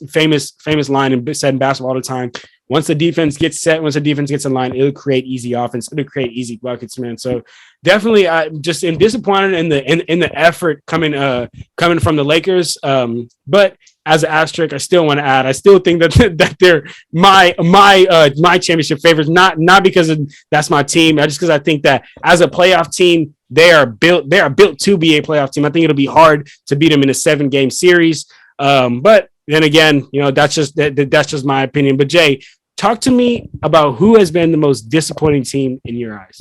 famous line said in basketball all the time: once the defense gets set, once the defense gets in line, it'll create easy offense, it'll create easy buckets, man. So definitely, I just am disappointed in the effort coming from the Lakers. But as an asterisk, I still want to add, I still think that that they're my championship favorites, not because that's my team, just because I think that as a playoff team, they are built to be a playoff team. I think it'll be hard to beat them in a 7-game series. But then again, that's just my opinion. But Jay, talk to me about who has been the most disappointing team in your eyes.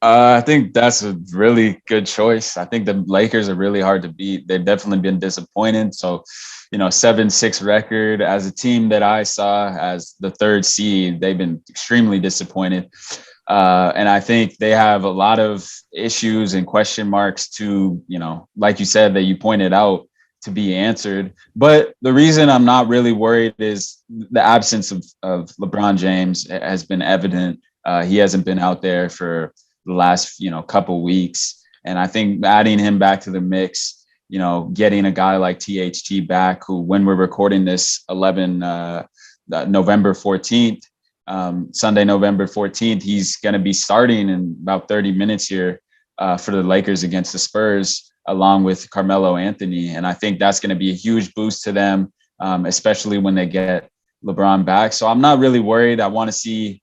I think that's a really good choice. I think the Lakers are really hard to beat. They've definitely been disappointed. So, 7-6 record as a team that I saw as the 3rd seed, they've been extremely disappointed. And I think they have a lot of issues and question marks to, like you said, that you pointed out, to be answered. But the reason I'm not really worried is the absence of LeBron James has been evident. He hasn't been out there for the last, couple weeks. And I think adding him back to the mix, getting a guy like THT back, who, when we're recording this, November 14th, Sunday, November 14th, he's going to be starting in about 30 minutes here for the Lakers against the Spurs, along with Carmelo Anthony. And I think that's going to be a huge boost to them, especially when they get LeBron back. So I'm not really worried. I want to see,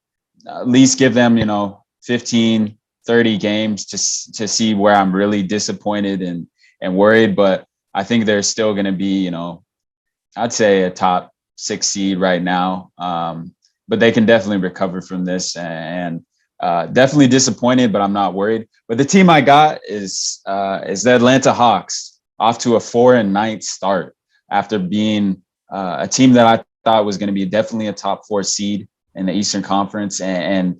at least give them, 15, 30 games to see where I'm really disappointed and worried. But I think they're still going to be, I'd say a top 6 seed right now. But they can definitely recover from this, and definitely disappointed, but I'm not worried. But the team I got is the Atlanta Hawks, off to a 4-9 start after being a team that I thought was going to be definitely a top 4 seed in the Eastern Conference, and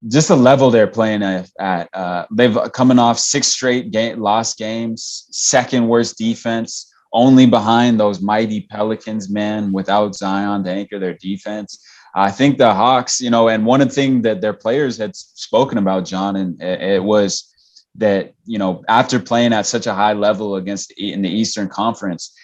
just the level they're playing at. They've coming off 6 straight lost games, 2nd worst defense, only behind those mighty Pelicans, man, without Zion to anchor their defense. I think the Hawks, and one of the things that their players had spoken about, John, and it was that, after playing at such a high level in the Eastern Conference,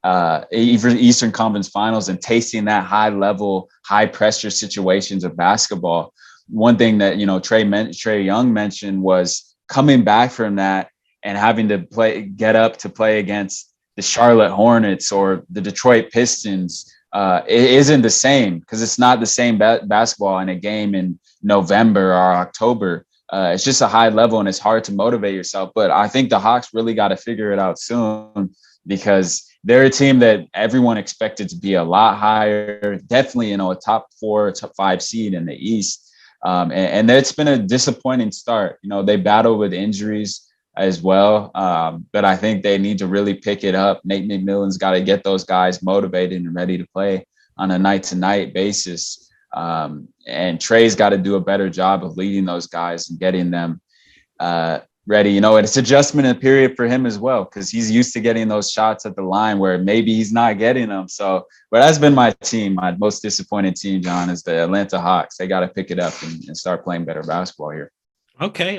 even Eastern Conference Finals, and tasting that high level, high pressure situations of basketball, one thing that, Trae Young mentioned was coming back from that and having to get up to play against the Charlotte Hornets or the Detroit Pistons. It isn't the same, because it's not the same basketball in a game in November or October. It's just a high level, and it's hard to motivate yourself. But I think the Hawks really got to figure it out soon, because they're a team that everyone expected to be a lot higher, definitely, a top 4, top 5 seed in the East. And it's been a disappointing start. They battle with injuries as well. But I think they need to really pick it up. Nate McMillan's got to get those guys motivated and ready to play on a night-to-night basis. And Trey's got to do a better job of leading those guys and getting them ready. And it's adjustment period for him as well, because he's used to getting those shots at the line where maybe he's not getting them. So, but that's been my team. My most disappointed team, John, is the Atlanta Hawks. They got to pick it up and start playing better basketball here. Okay.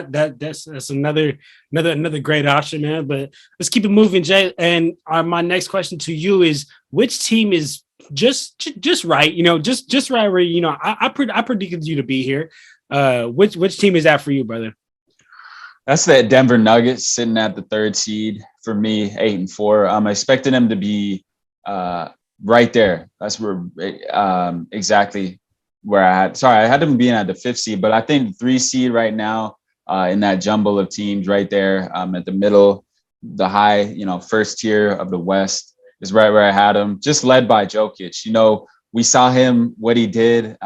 That's another great option, man. But let's keep it moving, Jay. And my next question to you is, which team is just right? Just right where I predicted you to be here. Which team is that for you, brother? That's the Denver Nuggets, sitting at the 3rd seed for me, 8-4. I'm expecting them to be right there. That's where exactly where I had them being at the 5th seed, but I think 3 seed right now in that jumble of teams right there at the middle, the high, 1st tier of the West is right where I had them, just led by Jokic. We saw him, what he did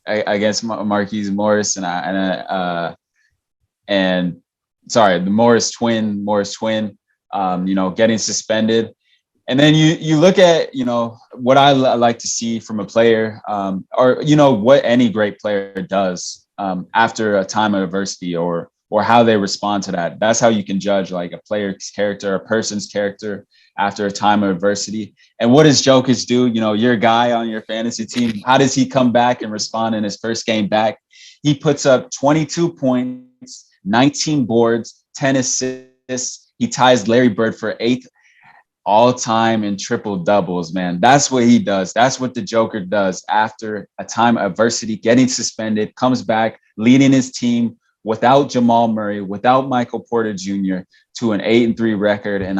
against Marquise Morris and the Morris twin, getting suspended. And then you look at, what I like to see from a player, or, what any great player does after a time of adversity, or how they respond to that. That's how you can judge like a player's character, a person's character after a time of adversity. And what does Jokic do? Your guy on your fantasy team, how does he come back and respond in his first game back? He puts up 22 points, 19 boards, 10 assists. He ties Larry Bird for 8th all-time in triple doubles, man. That's what he does. That's what the Joker does after a time of adversity, getting suspended, comes back, leading his team without Jamal Murray, without Michael Porter Jr. to an 8-3 record. And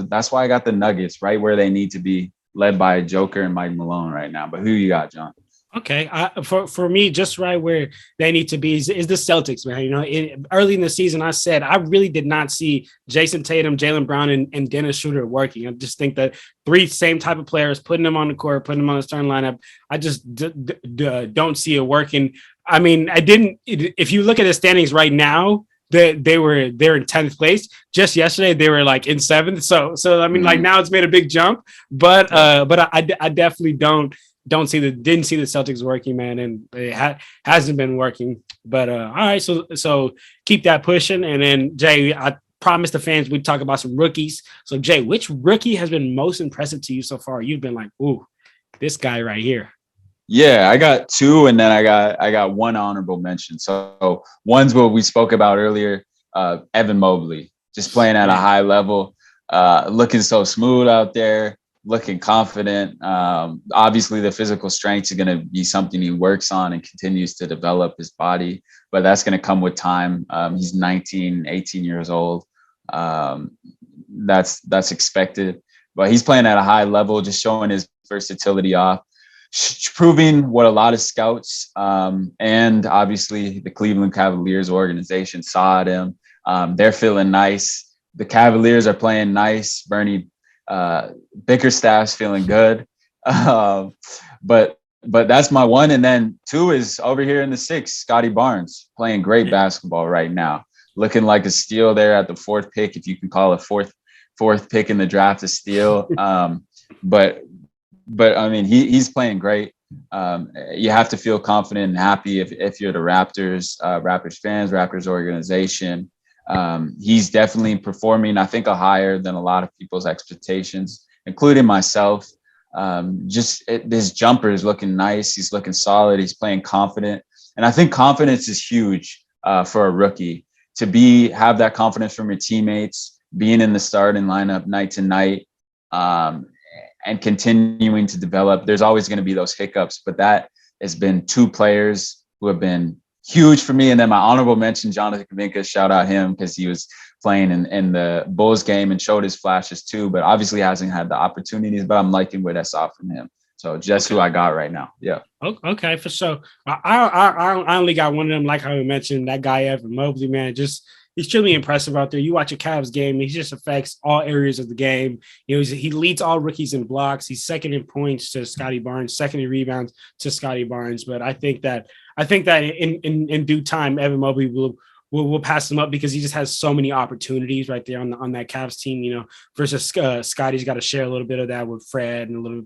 that's why I got the Nuggets right where they need to be, led by Joker and Mike Malone right now. But who you got, John? Okay, for me, just right where they need to be is the Celtics, man. You know, early in the season, I said I really did not see Jason Tatum, Jaylen Brown, and Dennis Schroeder working. I just think that three same type of players, putting them on the court, putting them on the starting lineup, I just don't see it working. I mean, if you look at the standings right now, they're in 10th place. Just yesterday, they were like in 7th. So I mean, like now it's made a big jump, but I definitely didn't see the Celtics working, man, and it hasn't been working. But all right, so keep that pushing, and then Jay, I promised the fans we'd talk about some rookies. So Jay, which rookie has been most impressive to you so far? You've been like, ooh, this guy right here. Yeah, I got 2, and then I got one honorable mention. So one's what we spoke about earlier, Evan Mobley, just playing at a high level, looking so smooth out there, looking confident. Obviously, the physical strength is going to be something he works on and continues to develop his body, but that's going to come with time. He's 19, 18 years old. That's expected, but he's playing at a high level, just showing his versatility off, proving what a lot of scouts and obviously the Cleveland Cavaliers organization saw at him. They're feeling nice. The Cavaliers are playing nice. Bernie Bickerstaff's feeling good. But that's my one. And then 2 is over here in the 6, Scotty Barnes, playing great basketball right now, looking like a steal there at the 4th pick, if you can call a fourth pick in the draft a steal. But I mean, he's playing great. You have to feel confident and happy if you're the Raptors fans, Raptors organization. He's definitely performing, I think, higher than a lot of people's expectations, including myself. His jumper is looking nice. He's looking solid. He's playing confident. And I think confidence is huge for a rookie, to have that confidence from your teammates, being in the starting lineup night to night, and continuing to develop. There's always going to be those hiccups, but that has been 2 players who have been huge for me. And then my honorable mention, Jonathan Kuminga, shout out him because he was playing in the Bulls game and showed his flashes too, but obviously hasn't had the opportunities, but I'm liking what I saw from him. So just who I got right now. Yeah. Okay, for sure. I only got one of them, like how we mentioned, that guy Evan Mobley, man. He's truly impressive out there. You watch a Cavs game, he just affects all areas of the game. You know, he leads all rookies in blocks. He's second in points to Scotty Barnes, second in rebounds to Scotty Barnes. But I think that in due time, Evan Mobley will pass him up because he just has so many opportunities right there on that Cavs team. You know, versus Scotty's got to share a little bit of that with Fred and a little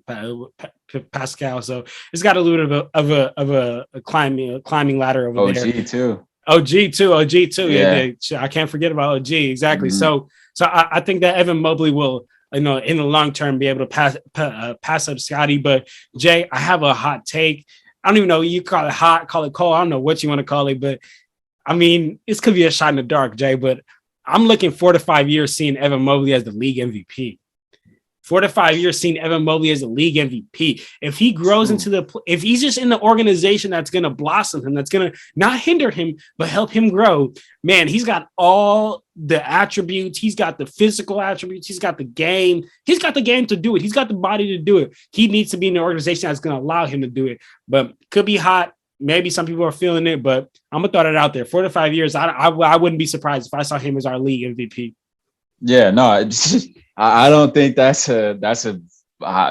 bit Pascal. So it's got a little bit of a climbing ladder over there. OG too. OG too. Yeah. I can't forget about OG. Exactly. Mm-hmm. So I think that Evan Mobley will, in the long term, be able to pass up Scotty. But Jay, I have a hot take. I don't even know, you call it hot, call it cold. I don't know what you want to call it, but I mean, this could be a shot in the dark, Jay. But I'm looking 4 to 5 years seeing Evan Mobley as the league MVP. 4 to 5 years seeing Evan Mobley as a league MVP. If he grows if he's just in the organization that's going to blossom him, that's going to not hinder him, but help him grow, man, he's got all the attributes. He's got the physical attributes. He's got the game. He's got the game to do it. He's got the body to do it. He needs to be in an organization that's going to allow him to do it, but could be hot. Maybe some people are feeling it, but I'm going to throw it out there. 4 to 5 years, I wouldn't be surprised if I saw him as our league MVP. Yeah, no, I don't think that's a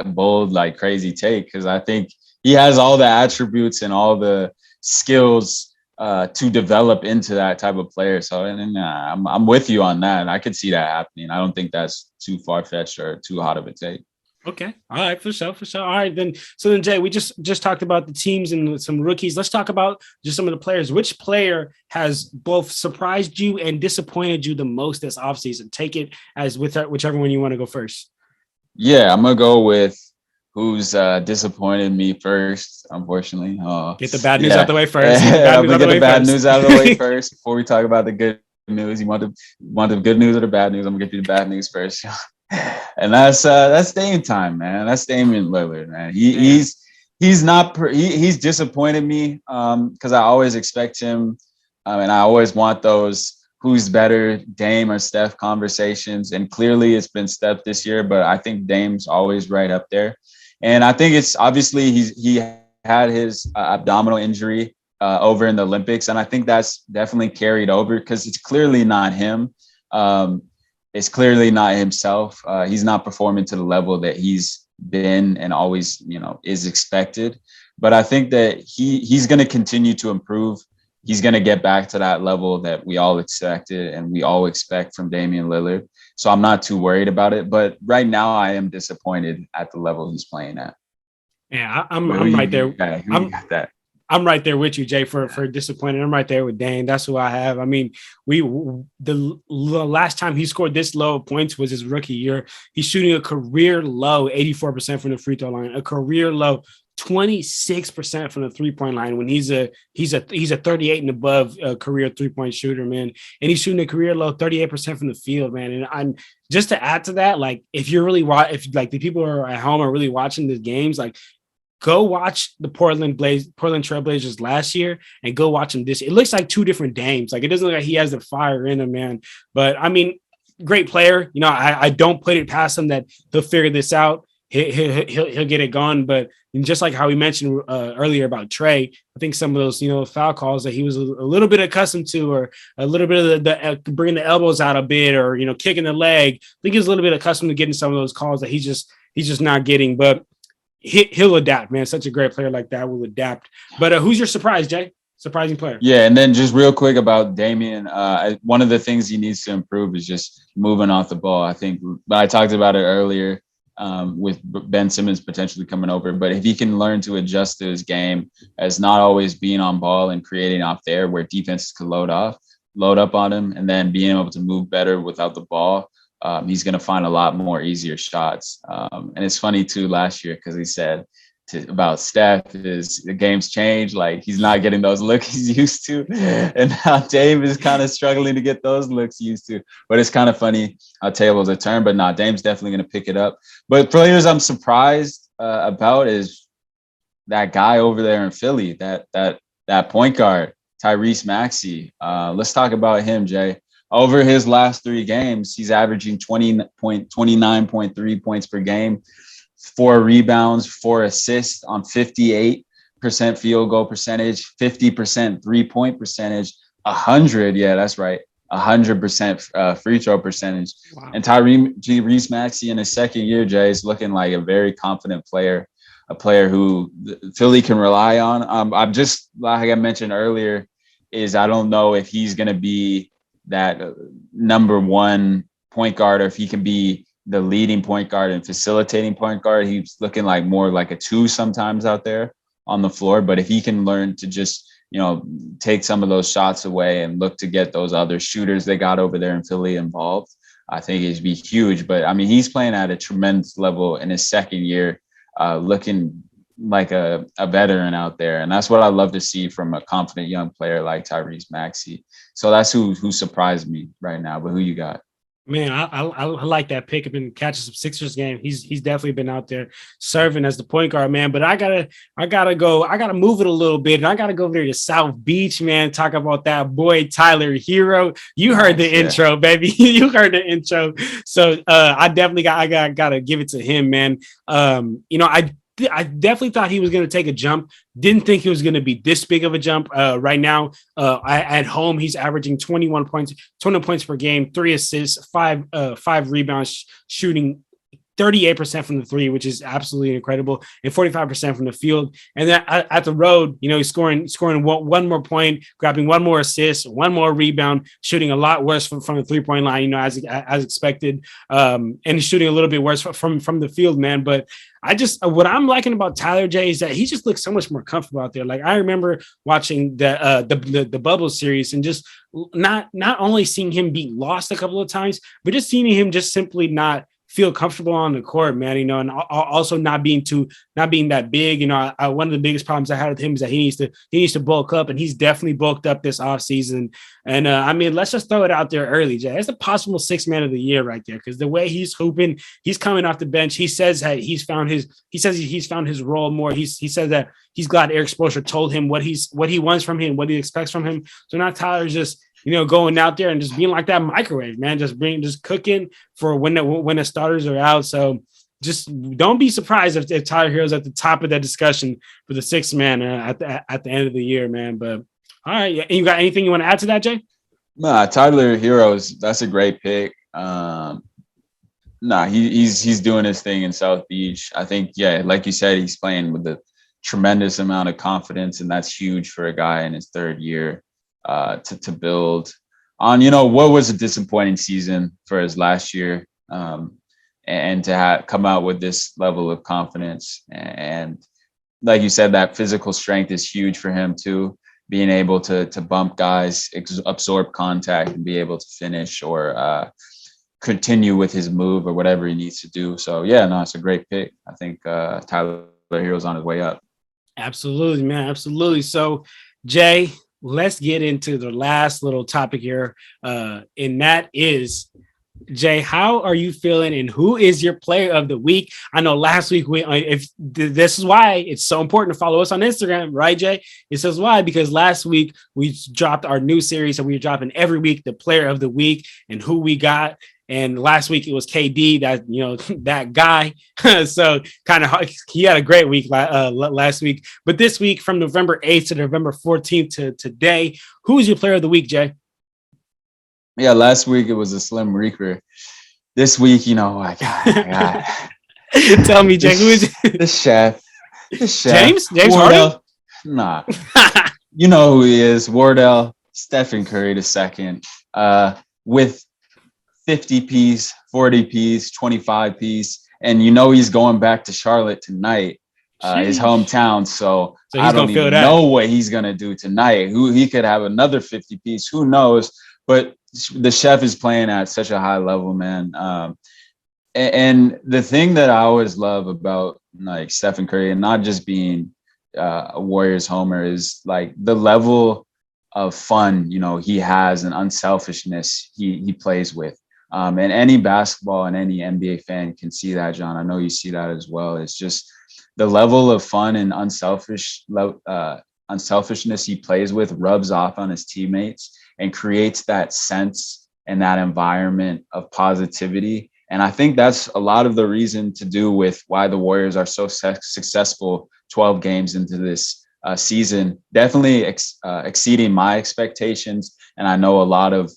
bold, like, crazy take, because I think he has all the attributes and all the skills to develop into that type of player. So, and I'm with you on that. I could see that happening. I don't think that's too far-fetched or too hot of a take. Okay. All right. For sure. All right. Then Jay, we just talked about the teams and some rookies. Let's talk about just some of the players. Which player has both surprised you and disappointed you the most this offseason? Take it as whichever one you want to go first. Yeah, I'm going to go with who's disappointed me first, unfortunately. Get the bad news out the way first. Get the bad news out of the way first before we talk about the good news. You want the good news or the bad news? I'm going to get you the bad news first. And that's Dame time, man. That's Damian Lillard, man. He's disappointed me because I always expect him And I always want those who's better, Dame or Steph conversations. And clearly it's been Steph this year, but I think Dame's always right up there. And I think it's obviously he had his abdominal injury over in the Olympics. And I think that's definitely carried over because it's clearly not him. It's clearly not himself. He's not performing to the level that he's been and always, is expected. But I think that he's going to continue to improve. He's going to get back to that level that we all expected and we all expect from Damian Lillard. So I'm not too worried about it. But right now I am disappointed at the level he's playing at. Yeah, I'm right there. I'm right there with you, Jay, for disappointed. I'm right there with Dane. That's who I have. I mean, the last time he scored this low of points was his rookie year. He's shooting a career low 84% from the free throw line, a career low 26% from the 3-point line when he's a 38 and above career 3-point shooter, man. And he's shooting a career low 38% from the field, man. And I'm just to add to that, like if you're really if like the people who are at home are really watching the games, like go watch the Portland Trailblazers last year and go watch him this. It looks like two different Dames. Like it doesn't look like he has the fire in him, man. But I mean, great player. I don't put it past him that he'll figure this out. He'll get it going. But just like how we mentioned earlier about Trey, I think some of those foul calls that he was a little bit accustomed to, or a little bit of the bringing the elbows out a bit, or kicking the leg. I think he was a little bit accustomed to getting some of those calls that he's just not getting. But he'll adapt, man. Such a great player like that will adapt. But who's your surprise, Jay? Surprising player. Yeah, and then just real quick about Damian. One of the things he needs to improve is just moving off the ball. I think I talked about it earlier with Ben Simmons potentially coming over. But if he can learn to adjust to his game as not always being on ball and creating off there where defenses could load up on him, and then being able to move better without the ball, he's going to find a lot more easier shots. And it's funny too last year because he said about Steph is the game's changed. Like he's not getting those looks he's used to. And now Dame is kind of struggling to get those looks used to. But it's kind of funny how tables are turned. But nah, Dame's definitely going to pick it up. But players I'm surprised about is that guy over there in Philly, that point guard, Tyrese Maxey. Let's talk about him, Jay. Over his last 3 games, he's averaging 29.3 points per game, 4 rebounds, 4 assists on 58% field goal percentage, 50% 3-point percentage, 100. Yeah, that's right. 100% free throw percentage. Wow. And Tyrese Maxey in his second year, Jay, is looking like a very confident player, a player who Philly can rely on. I'm just, like I mentioned earlier, I don't know if he's going to be that number one point guard, or if he can be the leading point guard and facilitating point guard. He's looking like more like a 2 sometimes out there on the floor. But if he can learn to just, take some of those shots away and look to get those other shooters they got over there in Philly involved, I think it'd be huge. But I mean, he's playing at a tremendous level in his second year, looking like a veteran out there. And that's what I love to see from a confident young player like Tyrese Maxey. So that's who surprised me right now. But who you got? Man, I like that pick. I've been catching some Sixers game. He's definitely been out there serving as the point guard, man. But I gotta move it a little bit, and I gotta go over there to South Beach, man. Talk about that boy Tyler Hero. You heard the intro, baby. You heard the intro. So I definitely gotta give it to him, man. I definitely thought he was going to take a jump. Didn't think he was going to be this big of a jump. Right now, at home, he's averaging 20 points per game, 3 assists, 5 rebounds, shooting 38% from the 3, which is absolutely incredible, and 45% from the field. And then at the road, he's scoring one more point, grabbing one more assist, one more rebound, shooting a lot worse from the 3-point line, as expected, and he's shooting a little bit worse from the field, man. But what I'm liking about Tyler, Jay, is that he just looks so much more comfortable out there. Like I remember watching the Bubble series and just not only seeing him be lost a couple of times, but just seeing him just simply not feel comfortable on the court, man. You know, and also not being that big. You know, one of the biggest problems I had with him is that he needs to bulk up, and he's definitely bulked up this offseason. And I mean, let's just throw it out there early, Jay. It's a possible sixth man of the year right there, because the way he's hooping, he's coming off the bench. He says that he's found his role more. He says that he's glad Eric Spoelstra told him what he wants from him, what he expects from him. So now Tyler's just, you know, going out there and just being like that microwave, man, just cooking for when the starters are out. So just don't be surprised if Tyler Herro's at the top of that discussion for the sixth man at the end of the year, man. But all right, and you got anything you want to add to that, Jay? Nah, Tyler Herro's, that's a great pick. He's doing his thing in South Beach. I think, yeah, like you said, he's playing with a tremendous amount of confidence, and that's huge for a guy in his third year to build on. You know, what was a disappointing season for his last year, and to come out with this level of confidence. And like you said, that physical strength is huge for him too. Being able to bump guys, absorb contact, and be able to finish or continue with his move or whatever he needs to do. So yeah, no, it's a great pick. I think Tyler Herro's on his way up. Absolutely, man. Absolutely. So, Jay, let's get into the last little topic here. And that is, Jay, how are you feeling, and who is your player of the week? I know last week this is why it's so important to follow us on Instagram, right, Jay? It says why, because last week we dropped our new series, and we're dropping every week the player of the week and who we got. And last week it was KD, that, you know, that guy. So kind of, he had a great week last week. But this week, from November 8th to November 14th to today, who is your player of the week, Jay? Yeah, last week it was a Slim Reaper. This week, you know, I got tell me, Jay, who is the chef? James Wardell. Harden? Nah. You know who he is. Wardell, Stephen Curry II, with 50 piece, 40 piece, 25 piece. And you know he's going back to Charlotte tonight, his hometown. So I don't even know what he's going to do tonight. He could have another 50 piece. Who knows? But the chef is playing at such a high level, man. And the thing that I always love about like Stephen Curry, and not just being a Warriors homer, is like the level of fun, you know, he has, and unselfishness he plays with. And any basketball and any NBA fan can see that, John. I know you see that as well. It's just the level of fun and unselfishness he plays with rubs off on his teammates and creates that sense and that environment of positivity. And I think that's a lot of the reason to do with why the Warriors are so successful 12 games into this season, definitely exceeding my expectations. And I know a lot of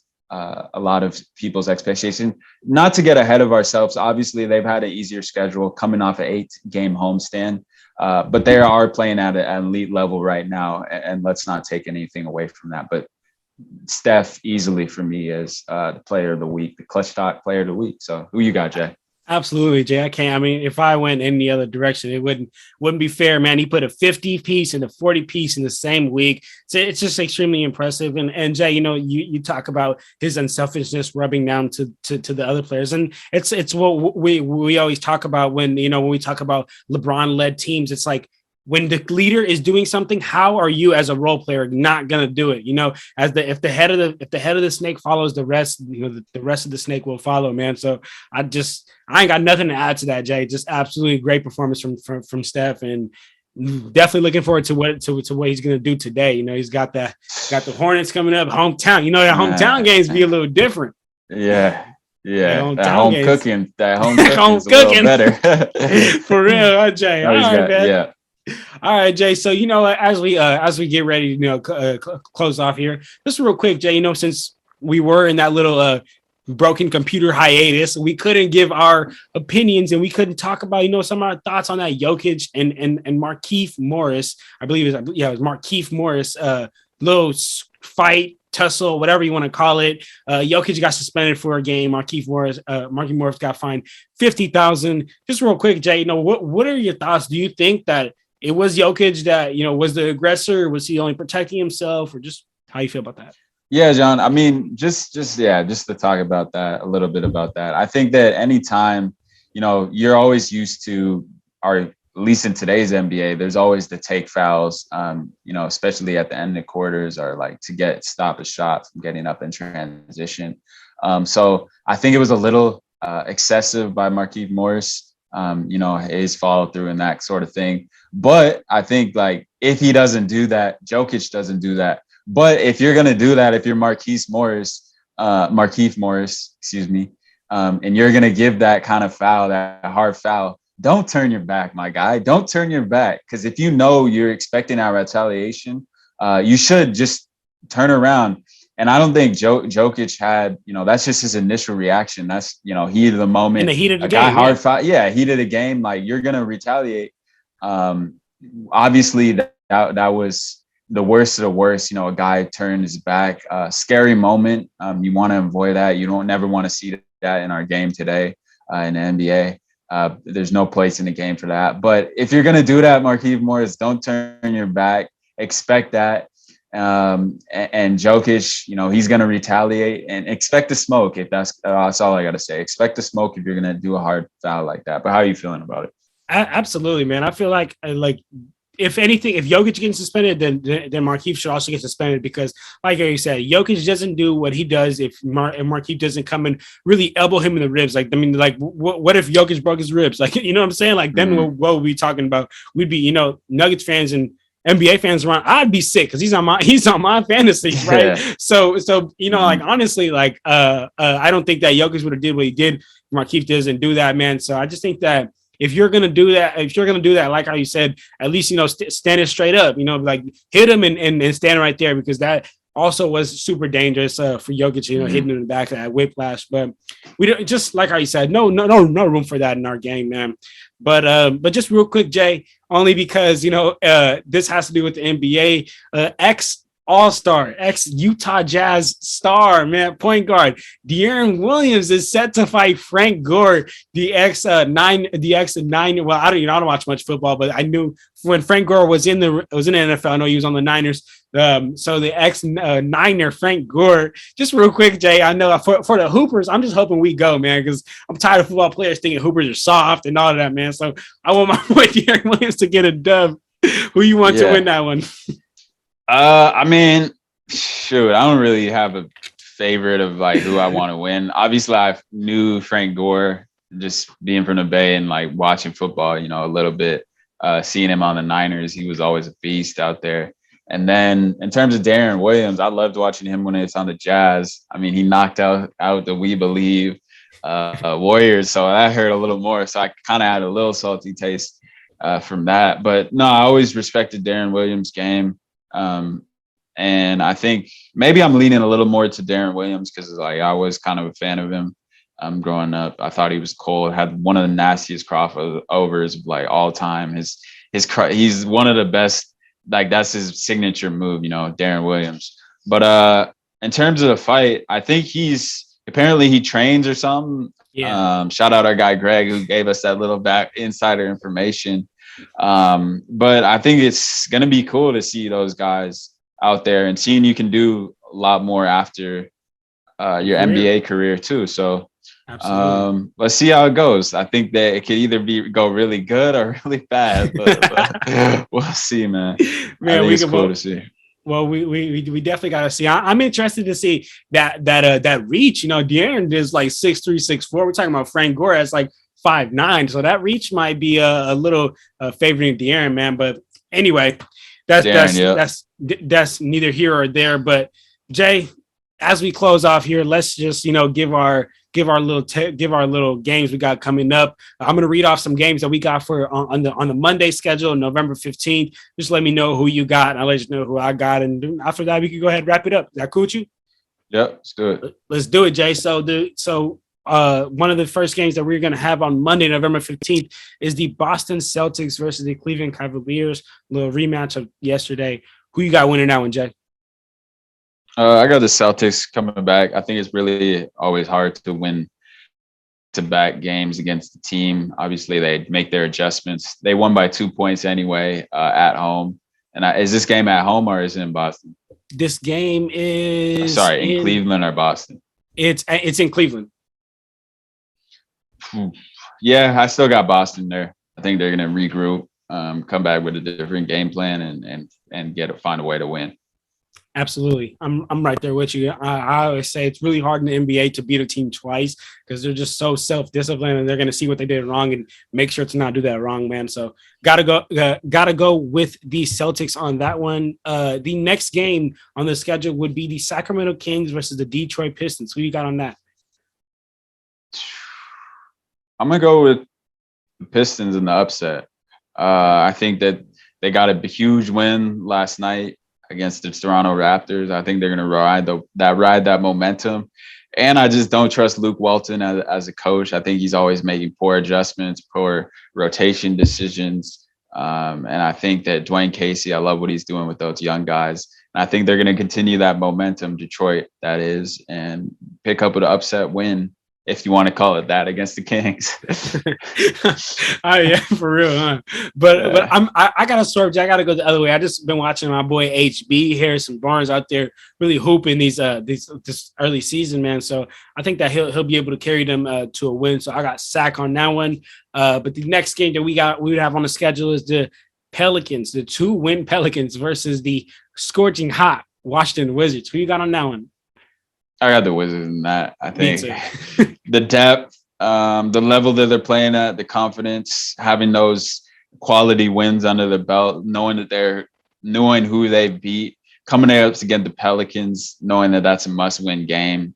people's expectations. Not to get ahead of ourselves, obviously they've had an easier schedule coming off an 8-game homestand, but they are playing at an elite level right now. And let's not take anything away from that. But Steph easily for me is the player of the week, the clutch shot player of the week. So who you got, Jay? Absolutely, Jay. I can't. I mean, if I went any other direction, it wouldn't be fair, man. He put a 50 piece and a 40 piece in the same week. So it's just extremely impressive. And Jay, you know, you talk about his unselfishness rubbing down to the other players, and it's what we always talk about when we talk about LeBron-led teams. It's like, when the leader is doing something, how are you as a role player not going to do it? You know, if the head of the snake follows, the rest, you know, the rest of the snake will follow, man. So I ain't got nothing to add to that, Jay. Just absolutely great performance from Steph, and definitely looking forward to what he's going to do today. You know, he's got the Hornets coming up, hometown. You know, that hometown games be a little different. Yeah. Yeah, that home cooking is a little better. For real, Jay. All right, man. Yeah. All right, Jay. So, you know, as we get ready to, close off here, just real quick, Jay, you know, since we were in that little broken computer hiatus, we couldn't give our opinions and we couldn't talk about, you know, some of our thoughts on that Jokic and Markieff Morris. I believe it was Markieff Morris, little fight, tussle, whatever you want to call it. Jokic got suspended for a game. Markieff Morris got fined $50,000. Just real quick, Jay, you know, what are your thoughts? Do you think that it was Jokic that, you know, was the aggressor? Was he only protecting himself, or just how you feel about that? Yeah, John. I mean, just to talk about that a little bit about that. I think that anytime you're always used to, or at least in today's NBA, there's always the take fouls, especially at the end of quarters, or like to stop a shot from getting up in transition. So I think it was a little excessive by Markieff Morris, his follow through and that sort of thing. But I think like if he doesn't do that, Jokic doesn't do that. But if you're going to do that, if you're Markieff Morris, excuse me, and you're going to give that kind of foul, that hard foul, don't turn your back, my guy. Don't turn your back. Because if you know you're expecting that retaliation, you should just turn around. And I don't think Jokic had, that's just his initial reaction. That's, heat of the moment. In the heat of the game. Guy hard foul. Yeah, heat of the game. Like, you're going to retaliate. Obviously, that was the worst of the worst. A guy turned his back. Scary moment. You want to avoid that. You don't never want to see that in our game today in the NBA. There's no place in the game for that. But if you're going to do that, Markieff Morris, don't turn your back. Expect that. And Jokic, he's going to retaliate, and expect the smoke. If that's all I got to say. Expect the smoke if you're going to do a hard foul like that. But how are you feeling about it? Absolutely, man. I feel like if anything, if Jokic gets suspended, then Markieff should also get suspended, because, like you said, Jokic doesn't do what he does if Markieff doesn't come and really elbow him in the ribs. What if Jokic broke his ribs? Like, you know what I'm saying? Like, then what would we talking about? We'd be, Nuggets fans and NBA fans around. I'd be sick because he's on my fantasy, right? Yeah. So honestly, I don't think that Jokic would have did what he did. Markieff doesn't do that, man. So I just think that if you're gonna do that, like how you said, at least stand it straight up, like hit him and stand right there, because that also was super dangerous for Jokic, hitting in the back of that whiplash. But we don't, just like how you said, no room for that in our game, man. But just real quick, Jay, only because this has to do with the NBA. Ex All-Star, ex-Utah Jazz star, man, point guard De'Aaron Williams is set to fight Frank Gore, the ex-9. Well, I don't watch much football, but I knew when Frank Gore was in the NFL. I know he was on the Niners. So the ex-Niner Frank Gore. Just real quick, Jay, I know for the Hoopers, I'm just hoping we go, man, because I'm tired of football players thinking Hoopers are soft and all of that, man. So I want my boy De'Aaron Williams to get a dub. Who you want to win that one? I mean, shoot, I don't really have a favorite of like who I want to win. Obviously, I knew Frank Gore just being from the Bay and like watching football, a little bit, seeing him on the Niners. He was always a beast out there. And then in terms of De'Aaron Williams, I loved watching him when it's on the Jazz. I mean, he knocked out the We Believe Warriors, so that hurt a little more. So I kind of had a little salty taste from that. But no, I always respected De'Aaron Williams' game. And I think maybe I'm leaning a little more to De'Aaron Williams because like I was kind of a fan of him growing up. I thought he was cool. Had one of the nastiest crossovers of like all time. He's one of the best. Like that's his signature move, De'Aaron Williams. But in terms of the fight, I think apparently he trains or something. Yeah. Shout out our guy Greg who gave us that little back insider information. But I think it's going to be cool to see those guys out there and seeing you can do a lot more after your NBA career too. So let's see how it goes. I think that it could either go really good or really bad, but we'll see, man. Man, it's cool to see. Well, we definitely got to see. I'm interested to see that reach. De'Aaron is like 6'3", 6'4". We're talking about Frank Gore as like 5'9", so that reach might be a little favoring De'Aaron, man. But anyway, that's neither here or there. But Jay, as we close off here, let's just give our little games we got coming up. I'm gonna read off some games that we got for on the Monday schedule, November 15th. Just let me know who you got, and I'll let you know who I got. And after that, we can go ahead and wrap it up. Is that cool with you? Yep, let's do it. Let's do it, Jay. So one of the first games that we're going to have on Monday, November 15th, is the Boston Celtics versus the Cleveland Cavaliers. A little rematch of yesterday. Who you got winning that one, Jay? I got the Celtics coming back. I think it's really always hard to win to back games against the team. Obviously, they make their adjustments. They won by 2 points anyway at home. And is this game at home or is it in Boston? This game is in Cleveland or Boston? It's in Cleveland. Yeah, I still got Boston there. I think they're going to regroup, come back with a different game plan, and find a way to win. Absolutely. I'm right there with you. I always say it's really hard in the NBA to beat a team twice because they're just so self-disciplined and they're going to see what they did wrong and make sure to not do that wrong, man. So gotta go with the Celtics on that one. The next game on the schedule would be the Sacramento Kings versus the Detroit Pistons. Who you got on that? I'm going to go with the Pistons in the upset. I think that they got a huge win last night against the Toronto Raptors. I think they're going to ride that momentum. And I just don't trust Luke Walton as a coach. I think he's always making poor adjustments, poor rotation decisions. And I think that Dwayne Casey, I love what he's doing with those young guys. And I think they're going to continue that momentum, Detroit, that is, and pick up an upset win, if you want to call it that, against the Kings. Oh yeah, for real, huh? But I gotta swerve. I gotta go the other way. I just been watching my boy HB Harrison Barnes out there really hooping this early season, man. So I think that he'll be able to carry them to a win. So I got sack on that one. But the next game that we would have on the schedule is the Pelicans, the 2-win Pelicans versus the scorching hot Washington Wizards. Who you got on that one? I got the Wizards in that. I think the depth, the level that they're playing at, the confidence, having those quality wins under the belt, knowing who they beat, coming up against the Pelicans, knowing that that's a must-win game.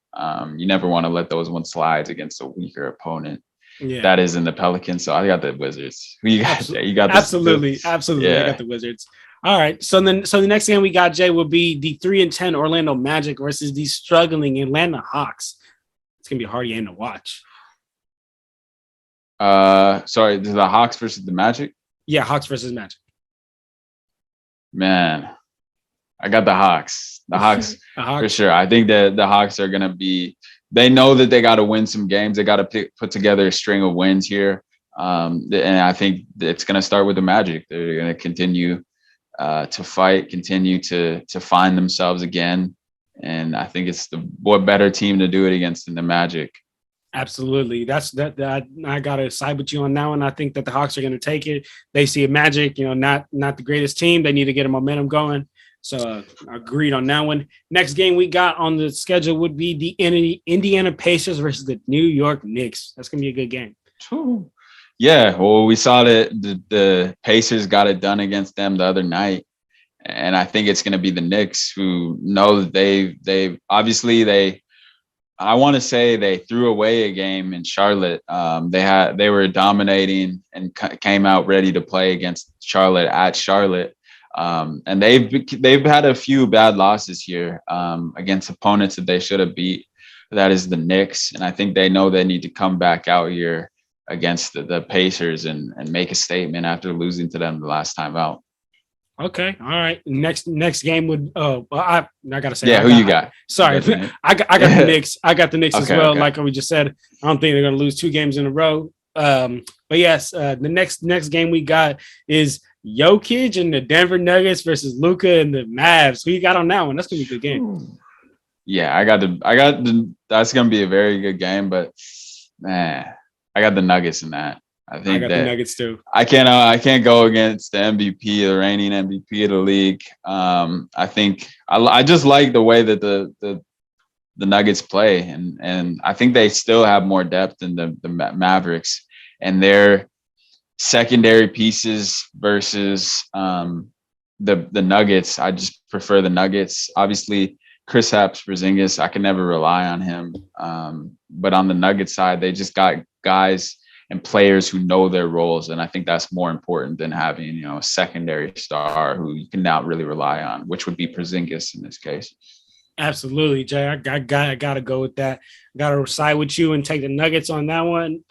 You never want to let those ones slide against a weaker opponent. Yeah. That is in the Pelicans. So I got the Wizards. Who you got? You got absolutely. Yeah. I got the Wizards. All right. So the next game we got, Jay, will be the 3-10 Orlando Magic versus the struggling Atlanta Hawks. It's gonna be a hard game to watch. Sorry, the Hawks versus the Magic? Yeah, Hawks versus Magic. Man, I got the Hawks. The Hawks for sure. I think that the Hawks are gonna be. They know that they got to win some games. They got to put together a string of wins here, and I think it's gonna start with the Magic. They're gonna continue to fight, continue to find themselves again. And I think it's what better team to do it against than the Magic. Absolutely. I gotta side with you on that one. I think that the Hawks are gonna take it. They see a Magic, not the greatest team. They need to get a momentum going. So agreed on that one. Next game we got on the schedule would be the Indiana Pacers versus the New York Knicks. That's gonna be a good game. Yeah, well, we saw that the Pacers got it done against them the other night, and I think it's going to be the Knicks who know that they obviously I want to say they threw away a game in Charlotte. They were dominating and came out ready to play against Charlotte at Charlotte, and they've had a few bad losses here against opponents that they should have beat. That is the Knicks, and I think they know they need to come back out here against the Pacers and make a statement after losing to them the last time out. Okay, all right. Next game would I gotta say, yeah. Who you got? Sorry, I got the Knicks. I got the Knicks as well. Okay. Like we just said, I don't think they're gonna lose 2 games in a row. But yes, the next game we got is Jokic and the Denver Nuggets versus Luka and the Mavs. Who you got on that one? That's gonna be a good game. Yeah, I got the. That's gonna be a very good game, but man, I got the Nuggets in that. I think I got the Nuggets too. I can't go against the MVP, the reigning MVP of the league. I think I just like the way that the Nuggets play, and I think they still have more depth than the Mavericks, and their secondary pieces versus the Nuggets. I just prefer the Nuggets. Obviously, Kristaps Porzingis, I can never rely on him. But on the Nuggets side, they just got guys and players who know their roles. And I think that's more important than having, a secondary star who you can not really rely on, which would be Porzingis in this case. Absolutely, Jay. I gotta go with that. Gotta side with you and take the Nuggets on that one.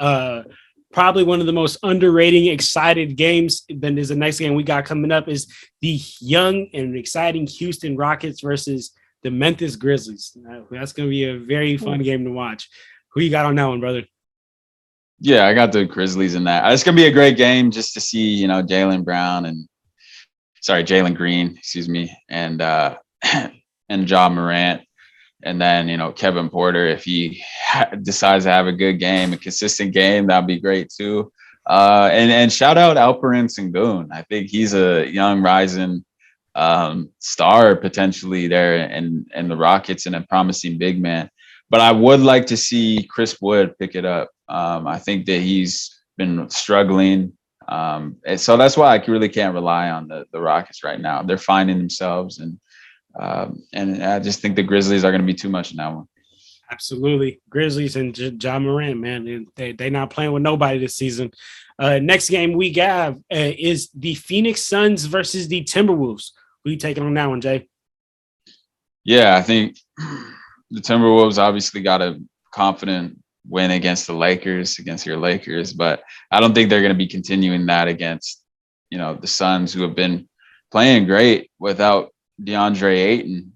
Probably one of the most underrated, excited games. Then there's the next game we got coming up is the young and exciting Houston Rockets versus the Memphis Grizzlies. That's going to be a very fun game to watch. Who you got on that one, brother? Yeah, I got the Grizzlies in that. It's going to be a great game just to see, Jalen Green, and Ja Morant And then, Kevin Porter, if he decides to have a good game, a consistent game, that'd be great too. And shout out Alperen Sengun. I think he's a young rising star potentially there in the Rockets and a promising big man. But I would like to see Chris Wood pick it up. I think that he's been struggling. And so that's why I really can't rely on the Rockets right now. They're finding themselves, and I just think the Grizzlies are going to be too much in that one. Absolutely. Grizzlies and Ja Morant, man, they're not playing with nobody this season. Next game we have is the Phoenix Suns versus the Timberwolves. Who are you taking on that one, Jay? Yeah, I think the Timberwolves obviously got a confident win against against your Lakers, but I don't think they're going to be continuing that against, the Suns, who have been playing great without DeAndre Ayton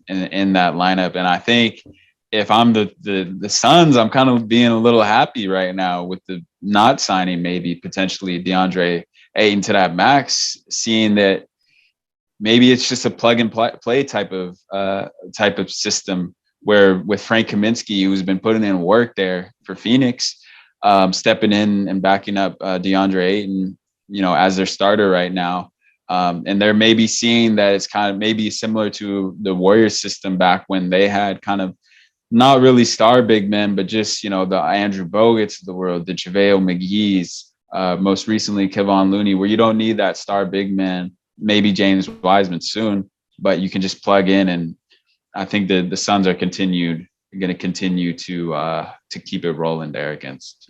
in that lineup. And I think if I'm the Suns, I'm kind of being a little happy right now with the not signing maybe potentially DeAndre Ayton to that max, seeing that maybe it's just a plug and play type of system where with Frank Kaminsky, who's been putting in work there for Phoenix, stepping in and backing up DeAndre Ayton, as their starter right now. And they're maybe seeing that it's kind of maybe similar to the Warriors system back when they had kind of not really star big men, but just, the Andrew Bogut's of the world, the JaVale McGee's, most recently Kevon Looney, where you don't need that star big man, maybe James Wiseman soon, but you can just plug in. And I think the Suns are going to continue to keep it rolling there against,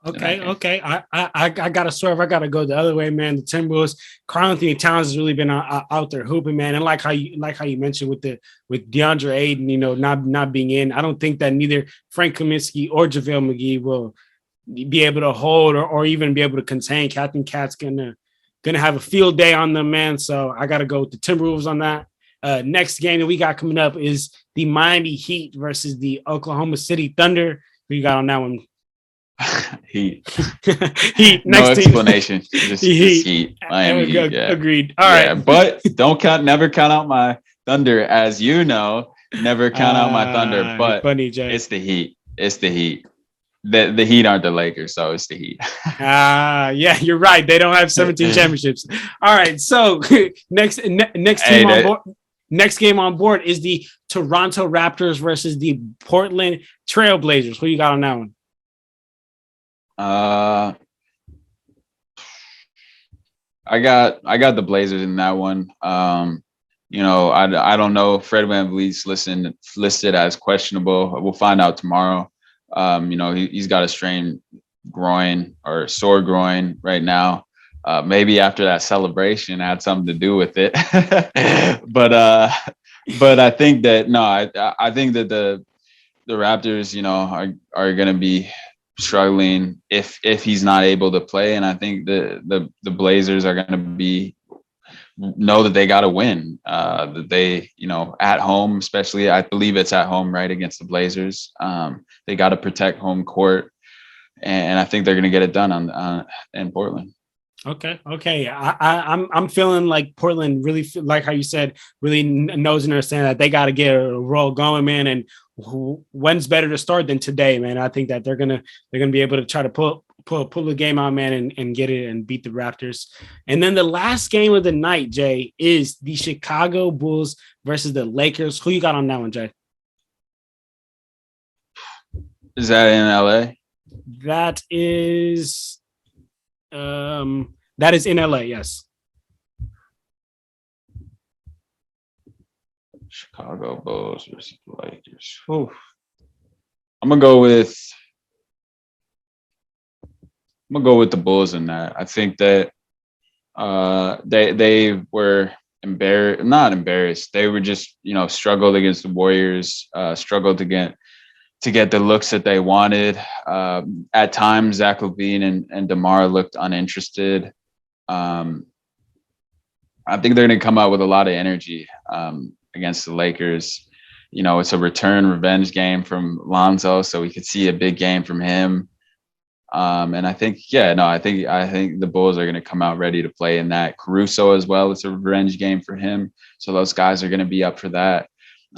Okay. I gotta swerve. I gotta go the other way, man. The Timberwolves, Karl-Anthony Towns has really been out there hooping, man. And like how you mentioned with DeAndre Ayton, not being in, I don't think that neither Frank Kaminsky or JaVale McGee will be able to hold or even be able to contain. Captain Cat's gonna have a field day on them, man. So I gotta go with the Timberwolves on that. Next game that we got coming up is the Miami Heat versus the Oklahoma City Thunder. Who you got on that one? Heat. Heat. No explanation. Just Heat. Miami Heat. Yeah. Agreed. All right. But never count out my Thunder, as you know. Never count out my Thunder. But funny, Jay. It's the Heat. It's the Heat. The Heat aren't the Lakers, so it's the Heat. Yeah, you're right. They don't have 17 championships. All right. So next team on board. Next game on board is the Toronto Raptors versus the Portland Trailblazers. Who you got on that one? I got the Blazers in that one. I don't know. Fred VanVleet's listed as questionable. We'll find out tomorrow. He's got a strained groin or sore groin right now. Maybe after that celebration had something to do with it. but I think that I think that the Raptors, are going to be struggling if he's not able to play. And I think the Blazers are going to know that they got to win, that they, at home, especially, I believe it's at home, right, against the Blazers. They got to protect home court. And I think they're going to get it done in Portland. Okay. I'm feeling like Portland really, like how you said, really knows and understands that they got to get a roll going, man. And when's better to start than today, man? I think that they're gonna be able to try to pull the game out, man, and get it and beat the Raptors. And then the last game of the night, Jay, is the Chicago Bulls versus the Lakers. Who you got on that one, Jay? Is that in LA? That is in LA, yes. Chicago Bulls versus the Lakers. Oof. I'm gonna go with the Bulls in that. I think that they were not embarrassed. They were just struggled against the Warriors. Struggled to get the looks that they wanted. At times, Zach LaVine and DeMar looked uninterested. I think they're going to come out with a lot of energy against the Lakers. It's a return revenge game from Lonzo, so we could see a big game from him. And I think, I think the Bulls are going to come out ready to play in that. Caruso as well. It's a revenge game for him. So those guys are going to be up for that.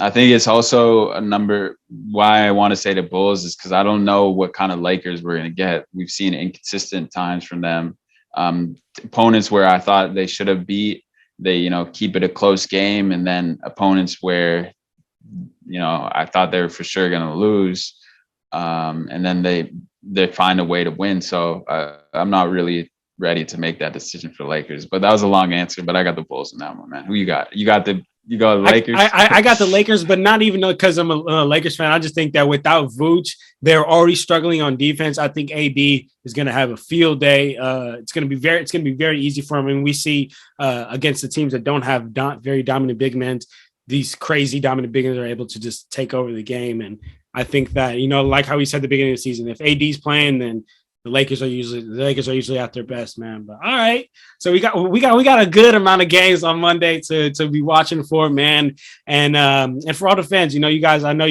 I think it's also a number why I want to say the Bulls is because I don't know what kind of Lakers we're going to get. We've seen inconsistent times from them. Opponents where I thought they should have beat, they, keep it a close game. And then opponents where, I thought they were for sure going to lose. And then they find a way to win. So I'm not really ready to make that decision for Lakers. But that was a long answer, but I got the Bulls in that one, man. Who you got? You got the Lakers? I got the Lakers, but not even because I'm a Lakers fan. I just think that without Vooch, they're already struggling on defense. I think AD is going to have a field day. It's going to be very easy for him. And we see against the teams that don't have very dominant big men, these crazy dominant big men are able to just take over the game. And I think that, like how we said at the beginning of the season, if AD's playing, then the Lakers are usually at their best, man. But all right, so we got a good amount of games on Monday to be watching for, man, and for all the fans, I know you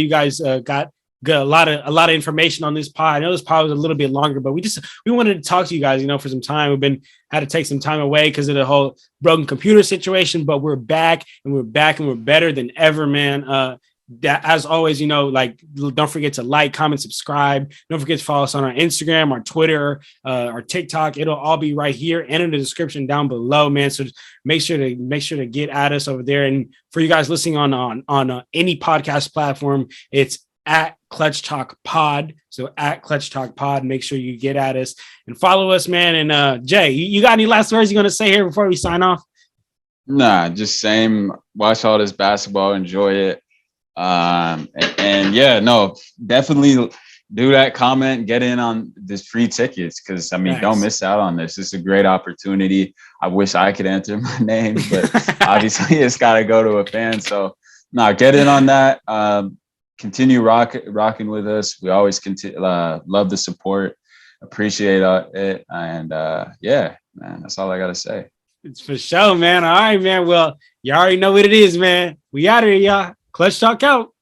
guys got a lot of information on this pod. I know this pod was a little bit longer, but we wanted to talk to you guys, for some time. Had to take some time away because of the whole broken computer situation, but we're back and we're better than ever, man. That, as always, don't forget to like, comment, subscribe. Don't forget to follow us on our Instagram, our Twitter, our TikTok. It'll all be right here and in the description down below, man. So make sure to get at us over there. And for you guys listening on any podcast platform, it's at Clutch Talk Pod. So at Clutch Talk Pod, make sure you get at us and follow us, man. And Jay, you got any last words you're gonna say here before we sign off? Nah, just same. Watch all this basketball, enjoy it. And yeah, no, definitely do that, comment, get in on this free tickets. Cause nice. Don't miss out on this. It's a great opportunity. I wish I could enter my name, but obviously it's got to go to a fan. So get in on that. Continue rocking with us. We always love the support, appreciate it. And yeah, man, that's all I got to say. It's for sure, man. All right, man. Well, you already know what it is, man. We out of here, y'all. Clutch Talk out.